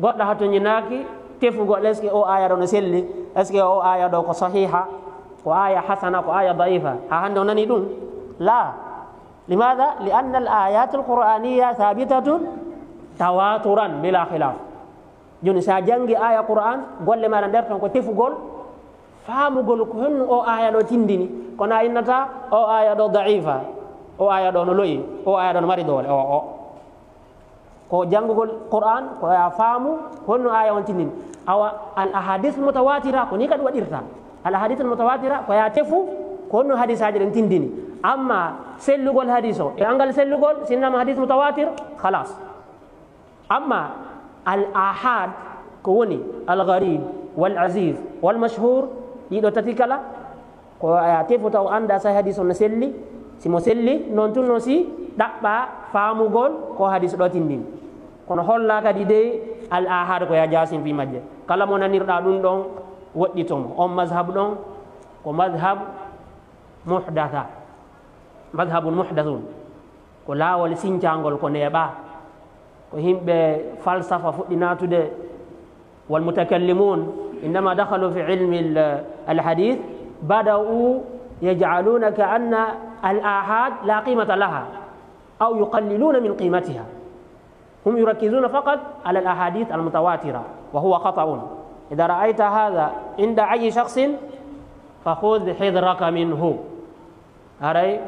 Speaker 1: goɗɗo hatto jinnaki tefugo est ce que o aya ɗo no selli, est ce que o aya ɗo ko sahiha, ko aya hasana, ko aya daifa, ha hande o nani ɗum la. limadha li anna al ayat al qur'aniya thabitatun tawaturan bila khilaf. joni sa jangi aya qur'an golle maɗa nder ton ko tefugol famugol ko honno o aya ɗo tindini, kono a innata o aya ɗo daifa, o aya ɗo no loyi, o aya ɗo no mari doole. o ko jangugol qur'an ko ya faamu honno aya on tindini. awa al ahadith mutawatira ko ni kadi waɗirta, al ahadith mutawatira ko ya tefu ko honno hadis aji ɗen tindini. amma sellugol hadis o e angal sellugol sinnama hadith mutawatir khalas. amma al ahad ko woni al gharib wal aziz wal mashhur ɗiɗo tati kala ko a tefu taw anda sa hadis on no selli, simo selli non tun no si ɗaɓɓa famugol ko hadis ɗo tindini. kono holla kadi de al ahad ko ya jasim fi majje, kala mo nanirɗa ɗum ɗon woɗɗitomo. on mazhab ɗon ko mazhab muhdatha, mazhabun muhdathun, ko laawol sincangol ko neeɓa, ko himɓe falsafa fuɗɗi natude. wal mutakallimun indama dakhalu fi ilmi al hadith bada'u yaj'aluna ka anna al ahad la qimata laha aw yuqalliluna min qimatiha. هم يركزون فقط على الأحاديث المتواترة وهو خطأ. إذا رأيت هذا عند أي شخص فخذ حذرك منه. أري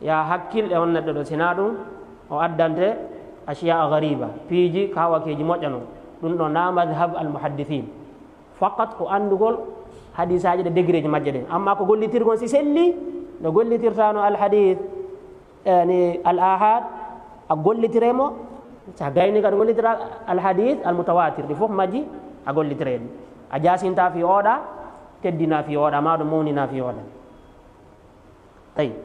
Speaker 1: يا هكيل يا ولد سنادو وأدنت أشياء غريبة بيجي كهوا كيجي موجنو دون مذهب المحدثين فقط كو أندقول حديث هذا دقريج مجدين. أما كو قول لي تيرغون سيسلي نقول لي تيرتانو الحديث يعني الآحاد أقول لي تيريمو sagayni kadi gollitira alhadith almutawatir ɗi fof majji a gollitireɗi, a jasinta fi oɗa, teddina fi oɗa, maɗo mawnina fi oɗa. طيب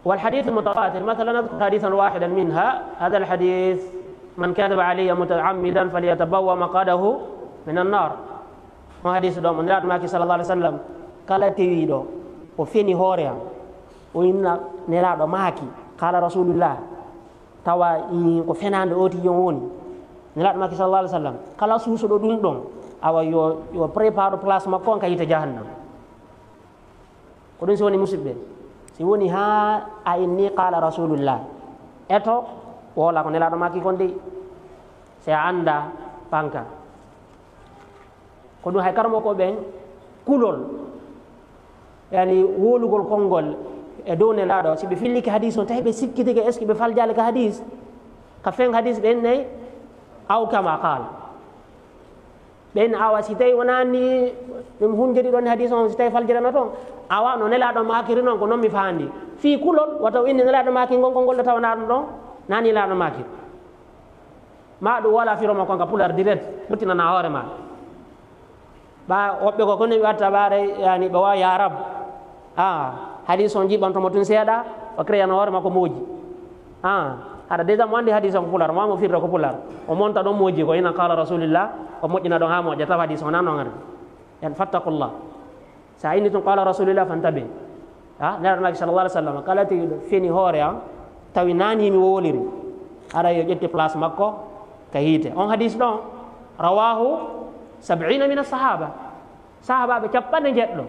Speaker 1: والحديث المتواتر مثلا نذكر حديثا واحدا منها. هذا الحديث من كذب علي متعمدا فليتبوأ مقعده من النار. ما حديث دوم نرات ماكي صلى الله عليه وسلم kala tewiɗo o feni hoore am o inna nelaɗo maaki kala rasulullah tawa ko fenande oti yon woni nelaɗo makki sallallahu alaihi wasallam kala suusuɗo ɗum ɗon awa yo prépare place makko on ka yita jahannam. ko ɗum si woni musidɓe, si woni ha a inni qala rasulullah eto wola ko nelaɗo makki kon dey, se a anda panka. ko ɗum hay karmo ko ɓen kulol yani wolugol konngol e dow nelaɗo si ɓe filliki hadis on tawi ɓe sikkitike est ce que ɓe faljali ka hadis ka fen hadis ɓen nayi aw kama qal ɓen awa si tawi wonani ɗum hunjeri ɗon hadis on si tawi faljirana toon awa no nelaɗo makiri noon ko noon mi fandi fi kulol wataw inni nelaɗo maki gonko ngol ɗo tawanaɗum ɗon nani laɗo makir ma ɗum wala firoma konka pular direct ɓurtinana hoore ma ɓa woɓɓe ko kono ɓe watta ɓaare yani ɓe wawa yarab hadis on jiɓantomo tun seeɗa o créana hoore makko mooji haɗa déjà mo andi hadis on ko pular mamo firta ko pular o monta ɗon mooji ko ina qala rasulillah o moƴƴina ɗon ha moƴƴa taw hadis o nan on arde en fattakullah. sa inni tun qala rasulillah fantabe neɗɗo maki sallallah alih w sallam kala tewiɗo feni hoore am tawi nani mi woliri ara yo ƴetti place makko ka hiite. on hadis ɗon rawahu 70 min asahaba, sahabaɓe capanɗe jeɗɗo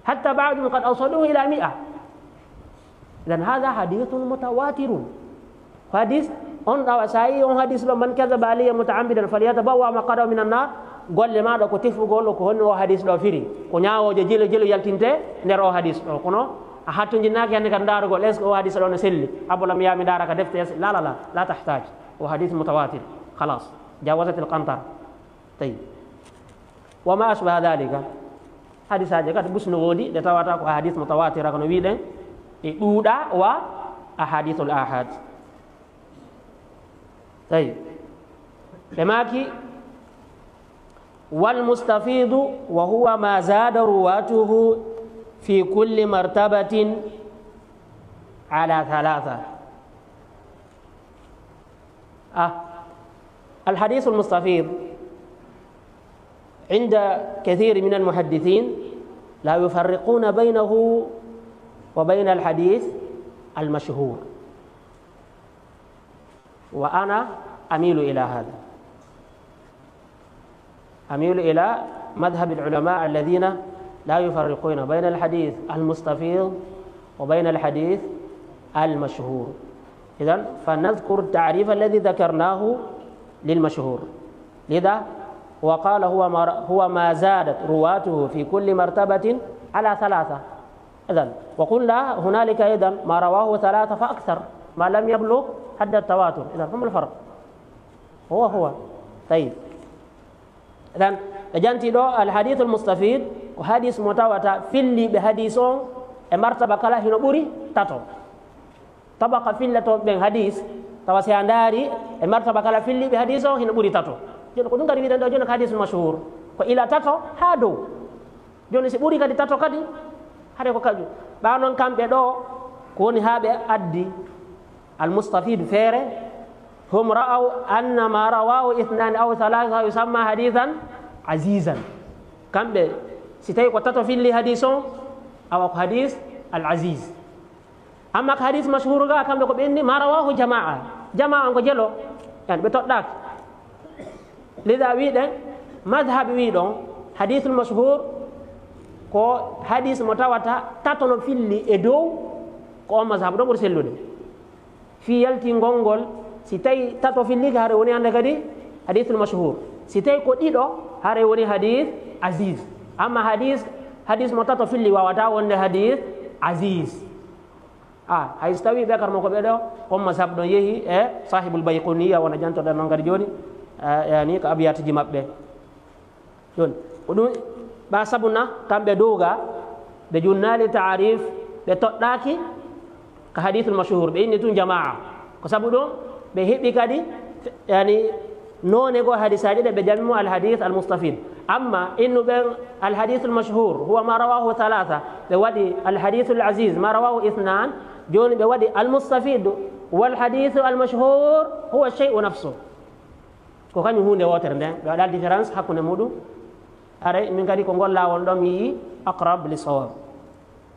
Speaker 1: حتى بعضهم قد أوصلوه إلى 100. إذن هذا حديث متواتر. حديث on ɗawa sa yi on hadis ɗo man kadaba alayya mutaammidan falyatabawa maqadahu min annar golle maɗo ko tefugol ko honno o hadis ɗo firi ko ñawoje jelo jelo yaltinte nder o hadis ɗo. kono hattu jinnaaki hande kan daarugol est ce que o hadis ɗo no selli abolam yami dara ka defte la tahtaj o hadith mutawatir khalas jawazat al qantar tayyib wa ma ashbaha dhalika hadis aje kadi busno wodi de tawata ko hadith mutawatir ko no wiiden e ɗuuɗa wa ahadithul ahad tayyib ɓe maaki والمستفيض وهو ما زاد رواته في كل مرتبة على ثلاثة. الحديث المستفيض عند كثير من المحدثين لا يفرقون بينه وبين الحديث المشهور، وأنا أميل إلى هذا، أميل إلى مذهب العلماء الذين لا يفرقون بين الحديث المستفيض وبين الحديث المشهور. إذن فنذكر التعريف الذي ذكرناه للمشهور. لذا وقال هو ما زادت رواته في كل مرتبة على ثلاثة. إذن وقلنا هنالك أيضا ما رواه ثلاثة فأكثر ما لم يبلغ حد التواتر. إذن فما الفرق؟ هو طيب. إذن جانتي دو الحديث المستفيد وحديث متواتر في اللي بحديثون مرتبة كلا هنا بوري تاتو طبقة في اللي بين حديث تواسي عنداري مرتبة كلا في اللي بحديثون هنا بوري تاتو جون كودون كاري بيدان جون حديث مشهور وإلى تاتو هادو جون سي بوري كادي تاتو كادي هادي كو كاجو بانون كامبي دو كوني هابي أدي المستفيد فيري هم رأوا أن ما رواه اثنان أو ثلاثة يسمى حديثا عزيزا كم به ستاي قطعت في اللي حديثون أو حديث العزيز. أما حديث مشهور كم به بإني ما رواه جماعة أنكو جلو يعني بتوضح. لذا ويدن مذهب ويدون حديث المشهور كو حديث متواتر تاتون في اللي إدو كو مذهب دو برسلو في يلتي غونغول sitay tato filli hare woni ande kadi hadith al-mashhur sitay ko dido hare woni hadith aziz amma hadith mo tato filli wawata wonde hadith aziz haystawi be karmo ko be do on masab don yehi e sahibul bayquniya wona janto da non gadi joni yani ko abiyati ji mabbe don ko dum ba sabuna kambe doga be junnali ta'rif be toddaki ka hadith al-mashhur be inni tun jamaa ko sabu do بهيبي كادي يعني نو نيغو حديثاجي ده بجمع الحديث المستفيد. اما انه بين الحديث المشهور هو ما رواه ثلاثه بودي الحديث العزيز ما رواه اثنان جون بودي المستفيد والحديث المشهور هو الشيء نفسه ko kany hunde wotere nden do dal différence hakkunde mudum are min kadi ko gol lawol do mi aqrab li sawab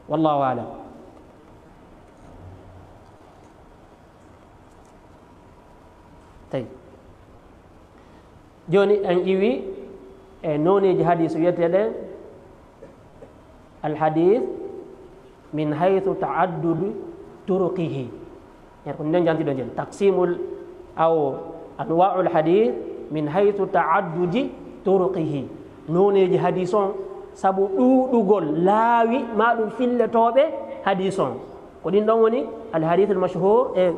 Speaker 1: wallahu a'lam. joni en iwi e noneji hadith wiyetede al hadith min haythu ta'addud turuqihi ko nden janti do jen taqsimul aw anwa'ul hadith min haythu ta'addudi turuqihi noneji hadith on sabu ɗuɗugol laawi ma ɗum filletoɓe hadith on ko ɗin ɗon woni al hadith al mashhur e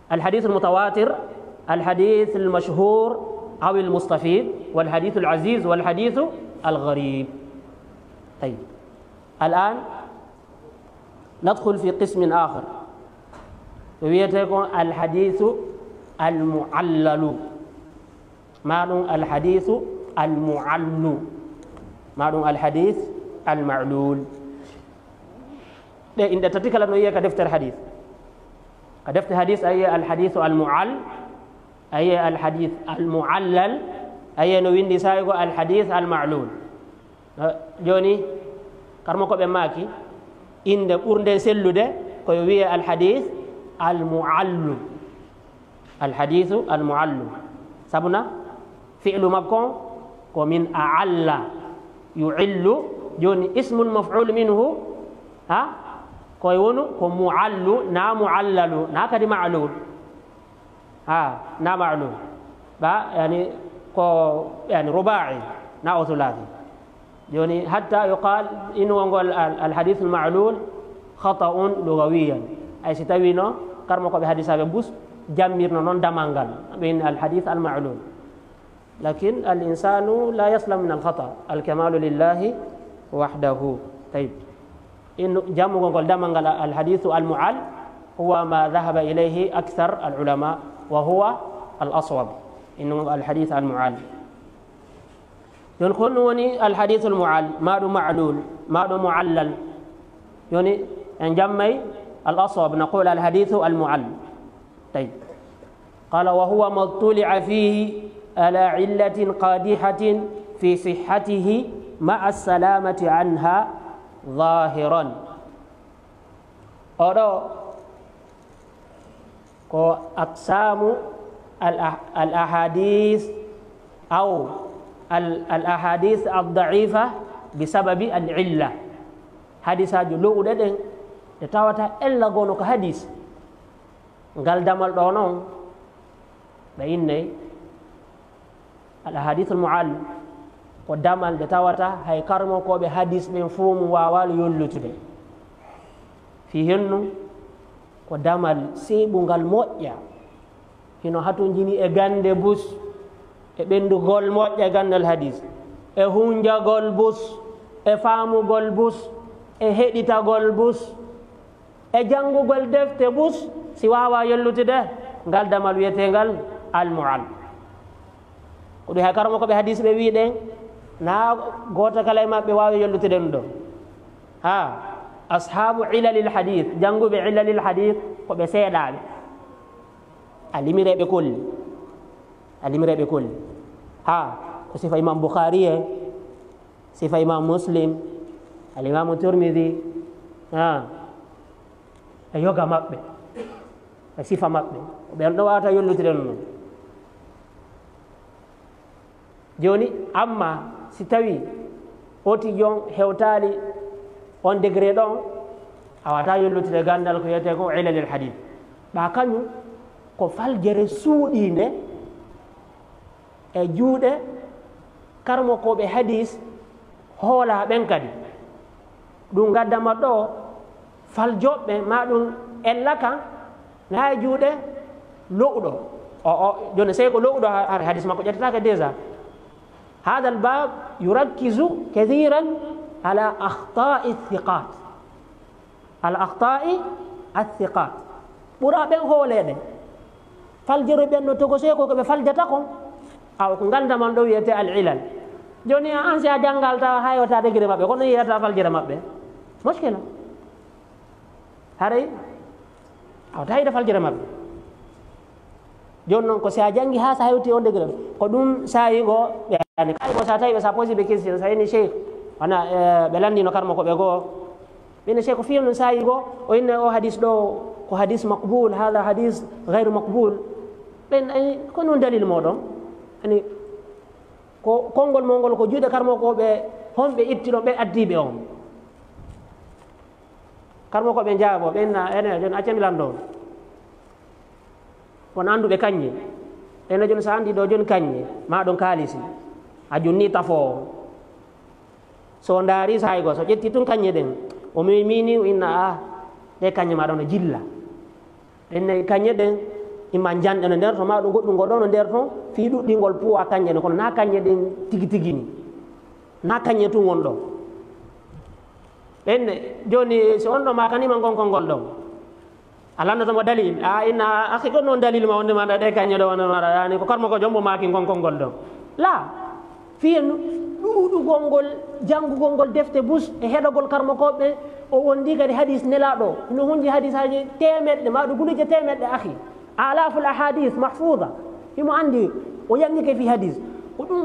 Speaker 1: al hadith al mutawatir al hadith al mashhur أو المستفيد والحديث العزيز والحديث الغريب. طيب الآن ندخل في قسم آخر ويكون الحديث المعلل. ما الحديث المعلل؟ ما الحديث المعلول؟ إن تتكلم وياك دفتر حديث كدفتر حديث أي الحديث المعل أي الحديث المعلل أي نوين دي سايغو الحديث المعلول. جوني كارموكو بماكي إن بورندن سلودة كو وي الحديث المعلل. الحديث المعلل سبنا فعل مكون ومن أعل يعل جوني اسم المفعول منه كو يونو كو معل نا معلل نا كدي معلول نا معلول يعني كو يعني رباعي نا ثلاثي. يعني حتى يقال إنه الحديث المعلول khata'un lugawiyan ay si tawino karmo ko be hadisa be bus jamirno non damangal bin al hadith al ma'lul lakin al insanu la yaslam min al khata' al kamalu lillahi wahdahu. Taib in jamu gol damangal al hadithu al mu'al huwa ma dhahaba ilayhi akthar al ulama wa huwa al aswab innu al hadith al mu'al yon kon woni al hadith al mu'al madu ma'lul madu mu'allal yoni en jammay al aswab naqul al hadith al mu'al. طيب قال وهو ما اطلع فيه على علة قادحة في صحته مع السلامة عنها ظاهرا أو أقسام الأحاديث أو الأحاديث الضعيفة بسبب العلة حديث جلو دين تتاوتا إلا غونو كحديث ngal damal ɗo noon ɓe inne al ahadithul mu'al ko damal nde tawata hay karmo koɓe hadis ɓen fuu mu wawali yollutude fi hennu ko damal seeɓungal moƴƴa hino hatu jini e gande bus e ɓendugol moƴƴa gandal hadis e hunjagol bus e famugol bus e heɗitagol bus e janngugol defte bus si wawa yollutude ngal damal wiyetengal al mu'al ko ɗum hay karmo koɓe hadis ɓe wiɗen na goto kala e maɓɓe wawi yollutude ɗum ɗo ha ashabu ilalil hadith jannguɓe ilalil hadith koɓe seeɗaɓe alimireɓe kolli ha ko sifa imam boukhari en sifa imam muslim al imamu tirmidi ha e yoga maɓɓe e sifa maɓɓe ɓen ɗo wawata yollutude noon joni amma si tawi oti jon hewtali on degré ɗon a wata yollutude gandal ko wiyete ko ilalil hadith ɓa kañum ko faljere suuɗinde e juuɗe karmo koɓe hadis hoola ɓen kadi ɗum gaddama ɗo faljoɓɓe ma ɗum ella kan na e juuɗe lowɗo joni sey ko lowɗo hadis makko ƴettetake déjà hada al bab yurakkizu kathiran ala akhta'i thiqat ala akhta'i athiqat ɓura ɓen hoolede faljero ɓen no togo sey ko koɓe faljata kon aw ko gandaman ɗo wiyete al ilal joni an si a janngal tawa hayota degré maɓɓe kono yiyata faljere maɓɓe muskila haray awta yiɗa faljere maɓɓe joni noon ko si a janngi ha sa hewti on degré ko ɗum sayigo ɓeani kay ko sa tawi ɓe sa posi ɓe question sa ini cheikh wona ɓe landino karmo koɓe goo ɓine cheikh ko fiya ɗum sayigo o inne o hadis ɗo ko hadis maqboul hada hadis gayru maqboul ɓen ani ko noon dalil moɗon ani ko konngol mo ngol ko juuɗe karmo koɓe honɓe ittiɗo ɓe addiɓe on karmo koɓe jaabo ɓenna ene joni accami lando won annduɓe kañƴe ene joni sa anndi ɗo joni kañƴe ma ɗon kaalisi a junni tafoo so ndaari saygo so ƴetti tun kañƴe ɗen o mimini inna a ɗe kañƴe ma ɗon no jilla enne kañƴe ɗen imma janɗe no nder to ma ɗum goɗɗum goɗo no nder ton fi ɗuɗɗingol pou a kañƴe ne kono na kañƴe ɗen tigi tigi ni na kañƴe tun won ɗo ɓenne joni so on ɗo makanima gonkol ngol ɗon a landotomo dalil a inna akhi ɗon noon dalil ma wonde maɗa ɗe kañƴe ɗo wonemaɗa yani ko karmo ko jombo maki gonkol ngol ɗon la fiyen ɗuɗugol ngol janngugol ngol defte bus e heɗogol karmo koɓe o wondi kadi hadis nelaɗo no hunji hadis haji temeɗɗe maɗo guluje temeɗɗe akhi alaful ahadith mahfuda himo andi o yangike fi hadis ko ɗum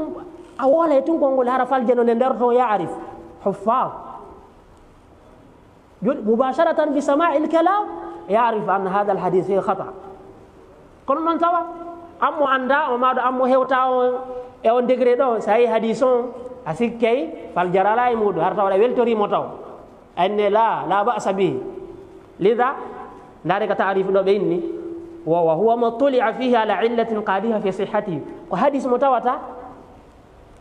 Speaker 1: a wola e tungol ngol hara faljeno nde nder to yarif huffaz joni mubasharatan bi sama'i lkalam yarif an hada alhadith fi khata kono noon tawa ammo anda o maɗo ammo hewta on e on degré ɗo sa yi hadis on a sikkey faljarala e muɗum har tawaɗa weltorimo taw enne la ba'sa bihi lida ndaare ka ta'rif ɗo ɓe inni wa huwa ma tulia fihi ala illatin qadiha fi sihhatihi ko hadis mo tawata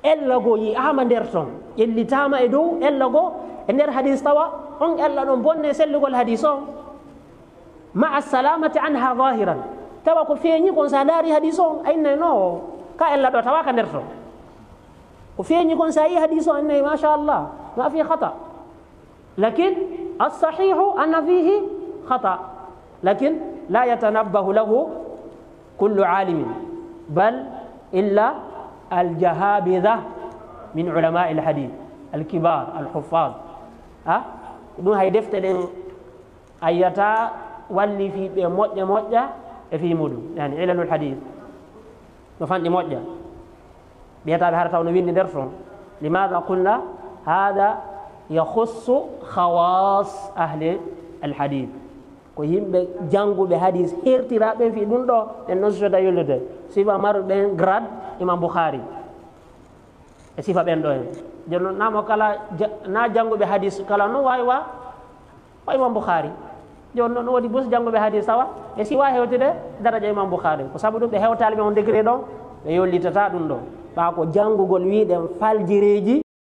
Speaker 1: ellago yi ama nder ton ƴellitama e dow ellago e nder hadis tawa on ella ɗon bonne sellugol hadis o maa salamati anha zahiran tawa ko feeñi kon sa daari hadis o a innay no ka ella ɗo tawa ka nder ton ko feeñi kon sa yi hadis o annay machallah ma fi khata lakin alsahihu anna fihi khata lakin la yatanabbahu lahu kullu alimin bal illa الجهابذة من علماء الحديث الكبار الحفاظ دون هاي دفتن أيتا ولي في موجة في مدو يعني علل الحديث مفان دي موجة بيتا بهارتا ونوين درسون لماذا قلنا هذا يخص خواص أهل الحديث ko yimɓe jannguɓe hadis hertiraɓe fi ɗum ɗo en noon soda yollude sifa marɓe ɓen grade imam Bukhari e sifa ɓen ɗo en joni noon namo kala na jannguɓe hadis kala noon wawi wa imam Bukhari joni noon woodi bus jannguɓe hadis tawa e siwa hewtude daraja imam Bukhari ko saabu ɗum ɓe hewtali ɓe on degré ɗon ɓe yollitata ɗum ɗo ɓa ko janngugol wiɗen faljireji